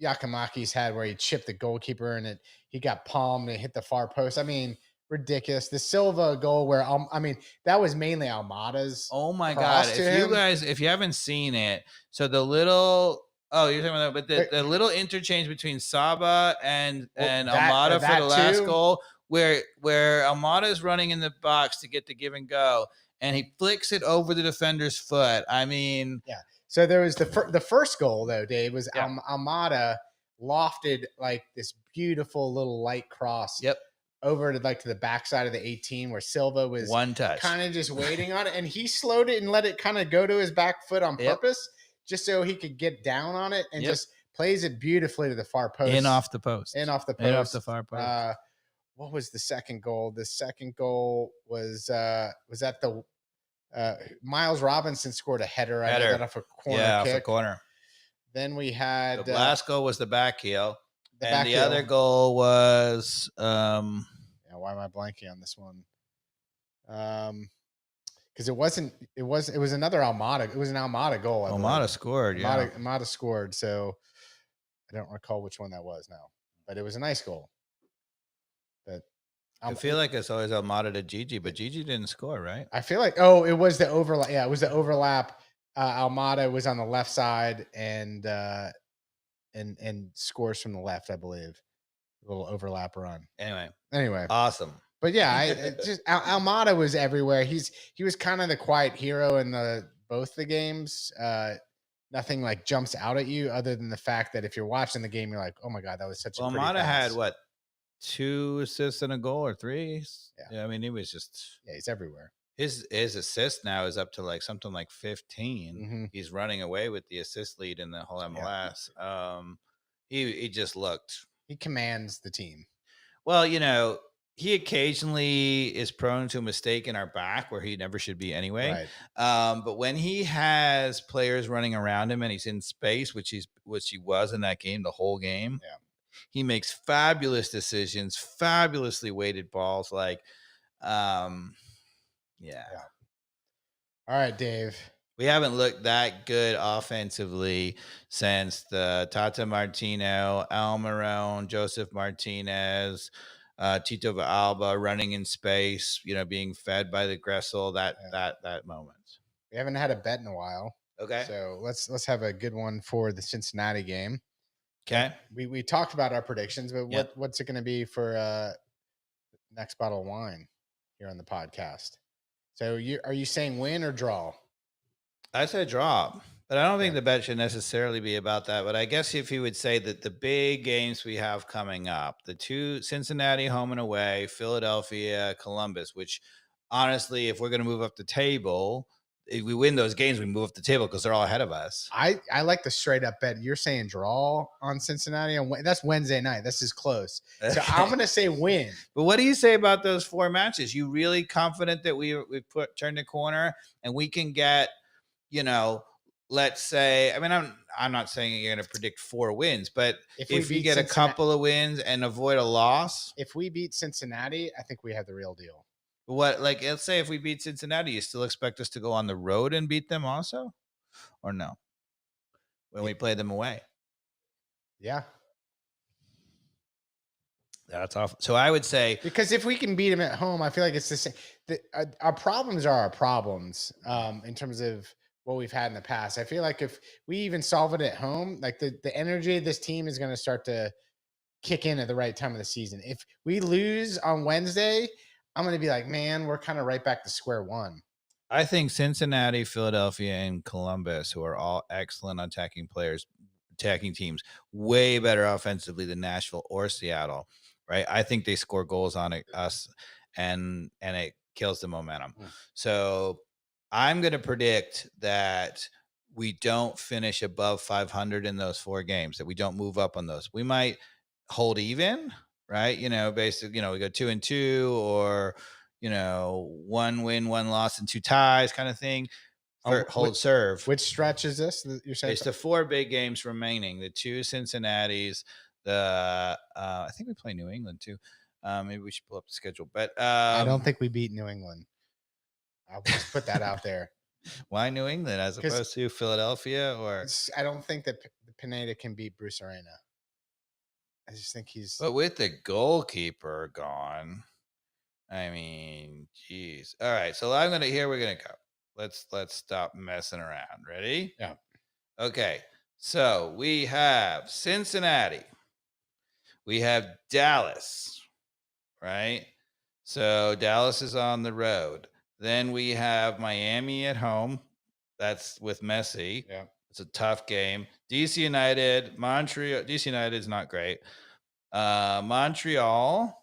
Yakamaki's had where he chipped the goalkeeper and he got palmed and it hit the far post. I mean, ridiculous. The Silva goal where I mean, that was mainly Almada's. Oh my cross god! to If you him. guys, if you haven't seen it, so the little you're talking about that, but the little interchange between Saba and Almada for the last too. goal, where Almada is running in the box to get the give and go, and he flicks it over the defender's foot. I mean, Yeah. So there was the first goal though, Dave, was Yeah. Almada lofted like this beautiful little light cross. Yep. Over to like to the backside of the 18 where Silva was one touch. kind of just waiting on it, and he slowed it and let it kind of go to his back foot on Yep. purpose, just so he could get down on it and Yep. just plays it beautifully to the far post. In off the post. In off the post. In off the far post. What was the second goal? The second goal was at the Miles Robinson scored a header. I know that off a corner yeah, kick. off a corner. Then we had The last goal was the back heel. the And back the heel. other goal was Yeah, why am I blanking on this one? Because it was another Almada. It was an Almada goal. I Almada believe. scored. Yeah. Almada scored. So I don't recall which one that was now, but it was a nice goal. But I feel like it's always Almada to Gigi, but Gigi didn't score, right? I feel like it was the overlap. Yeah, it was the overlap. Almada was on the left side and scores from the left, I believe. A little overlap run. Anyway, awesome. But yeah, Almada was everywhere. He was kind of the quiet hero in both the games. Nothing like jumps out at you other than the fact that if you're watching the game, you're like, oh my god, that was such a pretty Almada pass. had what, 2 assists and a goal or 3? Yeah. I mean, he was just he's everywhere. His assist now is up to like something like 15. Mm-hmm. He's running away with the assist lead in the whole MLS. Yeah. He just looked. He commands the team. Well, he occasionally is prone to a mistake in our back where he never should be anyway. Right. But when he has players running around him and he's in space, which he was in that game, the whole game, he makes fabulous decisions, fabulously weighted balls. Like, yeah. All right, Dave. We haven't looked that good offensively since the Tata Martino, Almiron, Joseph Martinez, Tito Alba running in space, being fed by the Gressel, that moment. We haven't had a bet in a while. Okay. So let's have a good one for the Cincinnati game. Okay. We talked about our predictions, but what's it going to be for next bottle of wine here on the podcast? So are you saying win or draw? I say draw, but I don't think the bet should necessarily be about that. But I guess if you would say that the big games we have coming up, the 2 Cincinnati home and away, Philadelphia, Columbus, which honestly, if we're going to move up the table, if we win those games, we move up the table because they're all ahead of us. I like the straight up bet. You're saying draw on Cincinnati, and that's Wednesday night. This is close. So I'm going to say win. But what do you say about those 4 matches? You really confident that we turned the corner and we can get, let's say, I mean, I'm not saying you're going to predict 4 wins, but if we get a couple of wins and avoid a loss, if we beat Cincinnati, I think we have the real deal. Let's say if we beat Cincinnati, you still expect us to go on the road and beat them also, or no? When we play them away, yeah, that's awful. So I would say, because if we can beat them at home, I feel like it's the same. Our problems are our problems in terms of what we've had in the past. I feel like if we even solve it at home, like the energy of this team is going to start to kick in at the right time of the season. If we lose on Wednesday, I'm going to be like, man, we're kind of right back to square one. I think Cincinnati, Philadelphia, and Columbus, who are all excellent attacking teams, way better offensively than Nashville or Seattle, right? I think they score goals on us, and it kills the momentum. So I'm going to predict that we don't finish above 500 in those 4 games, that we don't move up on those. We might hold even, right? Basically, we go 2-2 or, 1 win, 1 loss, and 2 ties kind of thing. For hold serve. Which stretch is this that you're saying? It's the 4 big games remaining. The 2 Cincinnati's. I think we play New England too. Maybe we should pull up the schedule. But I don't think we beat New England. I'll just put that out there. Why New England as opposed to Philadelphia? Or I don't think that Pineda can beat Bruce Arena. I just think he's. But with the goalkeeper gone, I mean, geez. All right, so we're gonna go. Let's stop messing around. Ready? Yeah. Okay. So we have Cincinnati. We have Dallas, right? So Dallas is on the road. Then we have Miami at home. That's with Messi. Yeah. It's a tough game. DC United, Montreal. DC United is not great. Montreal,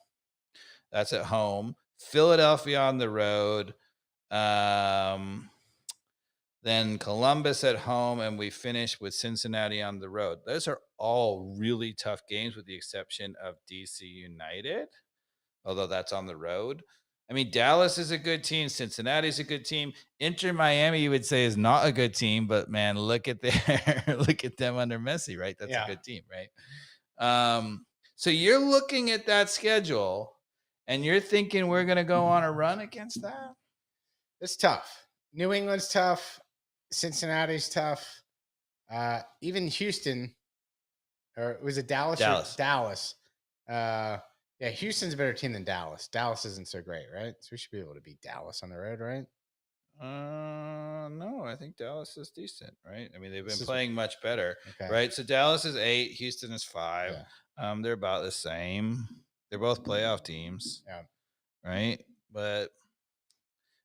that's at home. Philadelphia on the road. Then Columbus at home, and we finish with Cincinnati on the road. Those are all really tough games with the exception of DC United, although that's on the road. I mean, Dallas is a good team. Cincinnati's a good team. Inter Miami, you would say, is not a good team, but man, look at them under Messi, right? That's a good team, right? So you're looking at that schedule, and you're thinking we're going to go on a run against that? It's tough. New England's tough. Cincinnati's tough. Even Houston, or was it Dallas? Dallas. Yeah, Houston's a better team than Dallas. Dallas isn't so great, right? So we should be able to beat Dallas on the road, right? No, I think Dallas is decent, right? I mean, they've been playing much better, right? So Dallas is 8, Houston is 5. Yeah. They're about the same. They're both playoff teams, right? But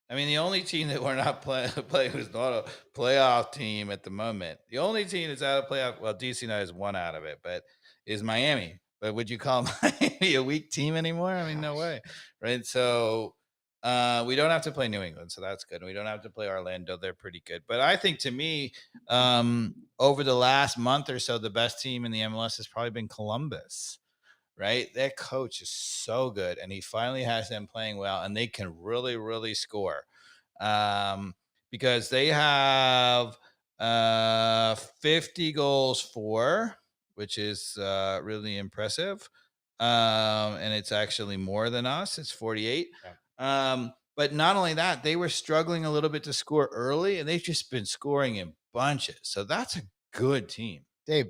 I mean, the only team that we're not playing who's not a playoff team at the moment. The only team that's out of playoff, well, DC United is 1 out of it, but is Miami. But would you call Miami a weak team anymore? I mean, no way, right? So we don't have to play New England, so that's good. We don't have to play Orlando; they're pretty good. But I think, to me, over the last month or so, the best team in the MLS has probably been Columbus. Right, that coach is so good, and he finally has them playing well, and they can really, really score, because they have 50 goals for, which is really impressive, and it's actually more than us. It's 48. Yeah. But not only that, they were struggling a little bit to score early, and they've just been scoring in bunches. So that's a good team, Dave.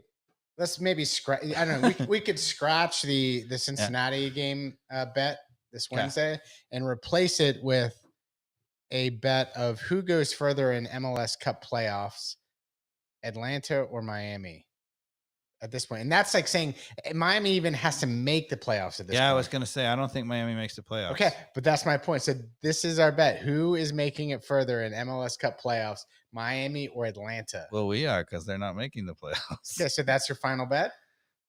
Let's maybe scratch. I don't know. We could scratch the Cincinnati game bet this Wednesday and replace it with a bet of who goes further in MLS Cup playoffs, Atlanta or Miami, at this point. And that's like saying Miami even has to make the playoffs at this point. Yeah, I was going to say, I don't think Miami makes the playoffs. Okay, but that's my point. So this is our bet. Who is making it further in MLS Cup playoffs, Miami or Atlanta? Well, we are, because they're not making the playoffs. Okay, so that's your final bet?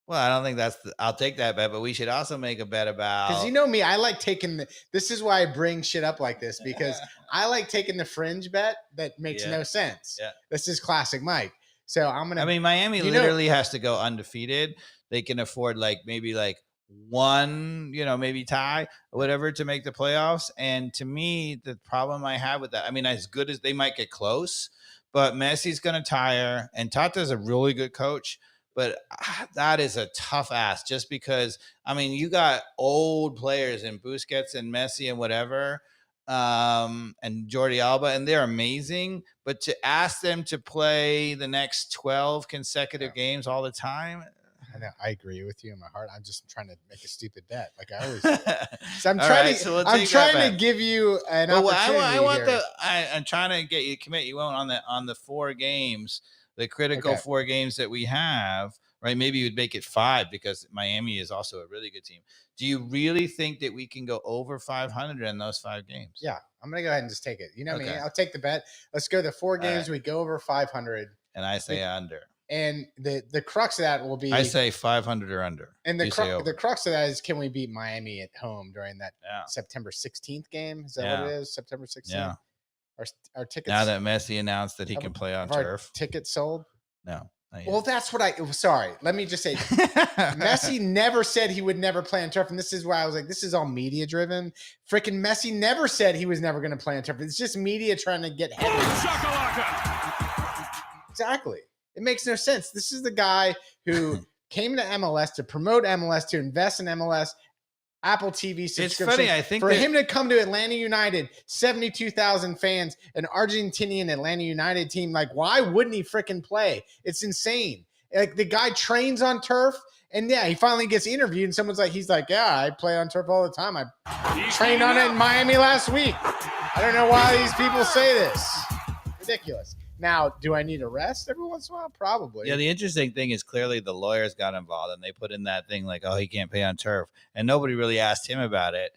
Well, I don't think I'll take that bet, but we should also make a bet about. Because you know me, I like taking this is why I bring shit up like this, because I like taking the fringe bet that makes no sense. Yeah. This is classic Mike. So I mean, Miami literally has to go undefeated. They can afford maybe one, maybe tie or whatever to make the playoffs. And to me, the problem I have with that, I mean, as good as they might get close, but Messi's going to tire, and Tata's a really good coach. But that is a tough ask, just because, I mean, you got old players in Busquets and Messi and whatever, and Jordi Alba, and they're amazing. But to ask them to play the next 12 consecutive games all the time. I know. I agree with you in my heart. I'm just trying to make a stupid bet, like I always do. So I'm trying to give you an opportunity. I'm trying to get you to commit. You won't on the 4 games. The critical 4 games that we have, right? Maybe you'd make it 5, because Miami is also a really good team. Do you really think that we can go over 500 in those 5 games? Yeah, I'm going to go ahead and just take it. You know me, I'll take the bet. Let's go the 4 games. We go over 500. And I say under. And the crux of that will be. I say 500 or under. And the crux of that is, can we beat Miami at home during that September 16th game? Is that what it is? September 16th? Yeah. Our tickets. Now that Messi announced that he can play on turf. Tickets sold? No. Well, that's what sorry. Let me just say, Messi never said he would never play on turf. And this is why I was like, this is all media driven. Freaking Messi never said he was never going to play on turf. It's just media trying to get headlines. Exactly. It makes no sense. This is the guy who came to MLS to promote MLS, to invest in MLS, Apple TV subscription. It's funny. I think for him to come to Atlanta United, 72,000 fans, an Argentinian Atlanta United team. Like, why wouldn't he freaking play? It's insane. Like, the guy trains on turf, and yeah, he finally gets interviewed, and someone's like, he's like, yeah, I play on turf all the time. I trained on it in Miami last week. I don't know why these people say this. Ridiculous. Now, do I need a rest every once in a while? Probably. Yeah, the interesting thing is clearly the lawyers got involved and they put in that thing like, oh, he can't play on turf. And nobody really asked him about it.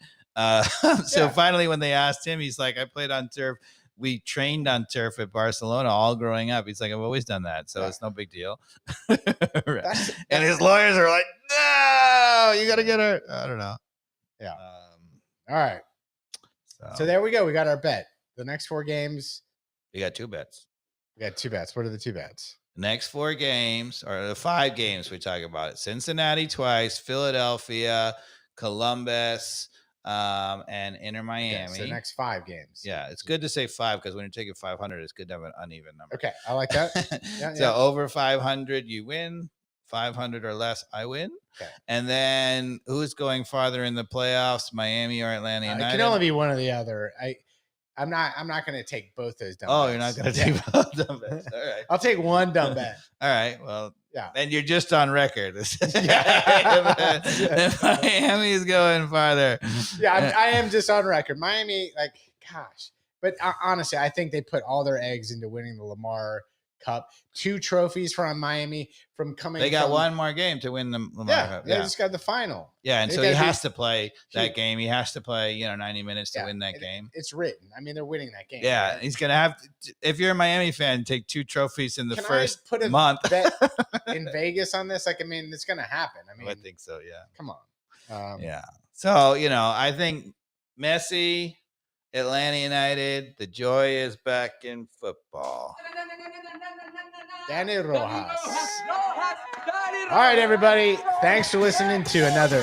So finally, when they asked him, he's like, I played on turf. We trained on turf at Barcelona all growing up. He's like, I've always done that. So it's no big deal. And his lawyers are like, no, you got to get her. I don't know. Yeah. All right. So there we go. We got our bet. The next 4 games. We got 2 bets. We got 2 bets. What are the 2 bets? The next 4 games, or the 5 games we talk about it. Cincinnati twice, Philadelphia, Columbus, and Inter Miami. Okay, so the next 5 games. Yeah, it's good to say 5 because when you're taking 500, it's good to have an uneven number. Okay, I like that. So over 500, you win. 500 or less, I win. Okay. And then who's going farther in the playoffs, Miami or Atlanta United? It can only be one or the other. I'm not going to take both those dumb Oh, bets. you're not going to take both dumb bets. All right. I'll take one dumb bet. All right. Well, yeah. And you're just on record. If Miami is going farther. Yeah, I am just on record. Miami, like, gosh. But honestly, I think they put all their eggs into winning the Lamar Cup. 2 trophies from Miami from coming. They got one more game to win the Lamar Cup. They just got the final. Yeah, and so he has to play that game. He has to play, 90 minutes to win that game. It's written. I mean, they're winning that game. Yeah, right? he's gonna have to, if you're a Miami fan, take 2 trophies in the first put a month. Bet in Vegas on this? Like, I mean, it's gonna happen. I mean, I think so. Yeah. Come on. Yeah. So I think Messi, Atlanta United, the joy is back in football. Danny Rojas. All right, everybody. Thanks for listening to another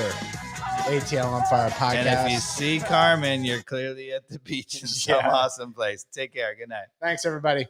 ATL on Fire podcast. And if you see Carmen, you're clearly at the beach in some awesome place. Take care. Good night. Thanks, everybody.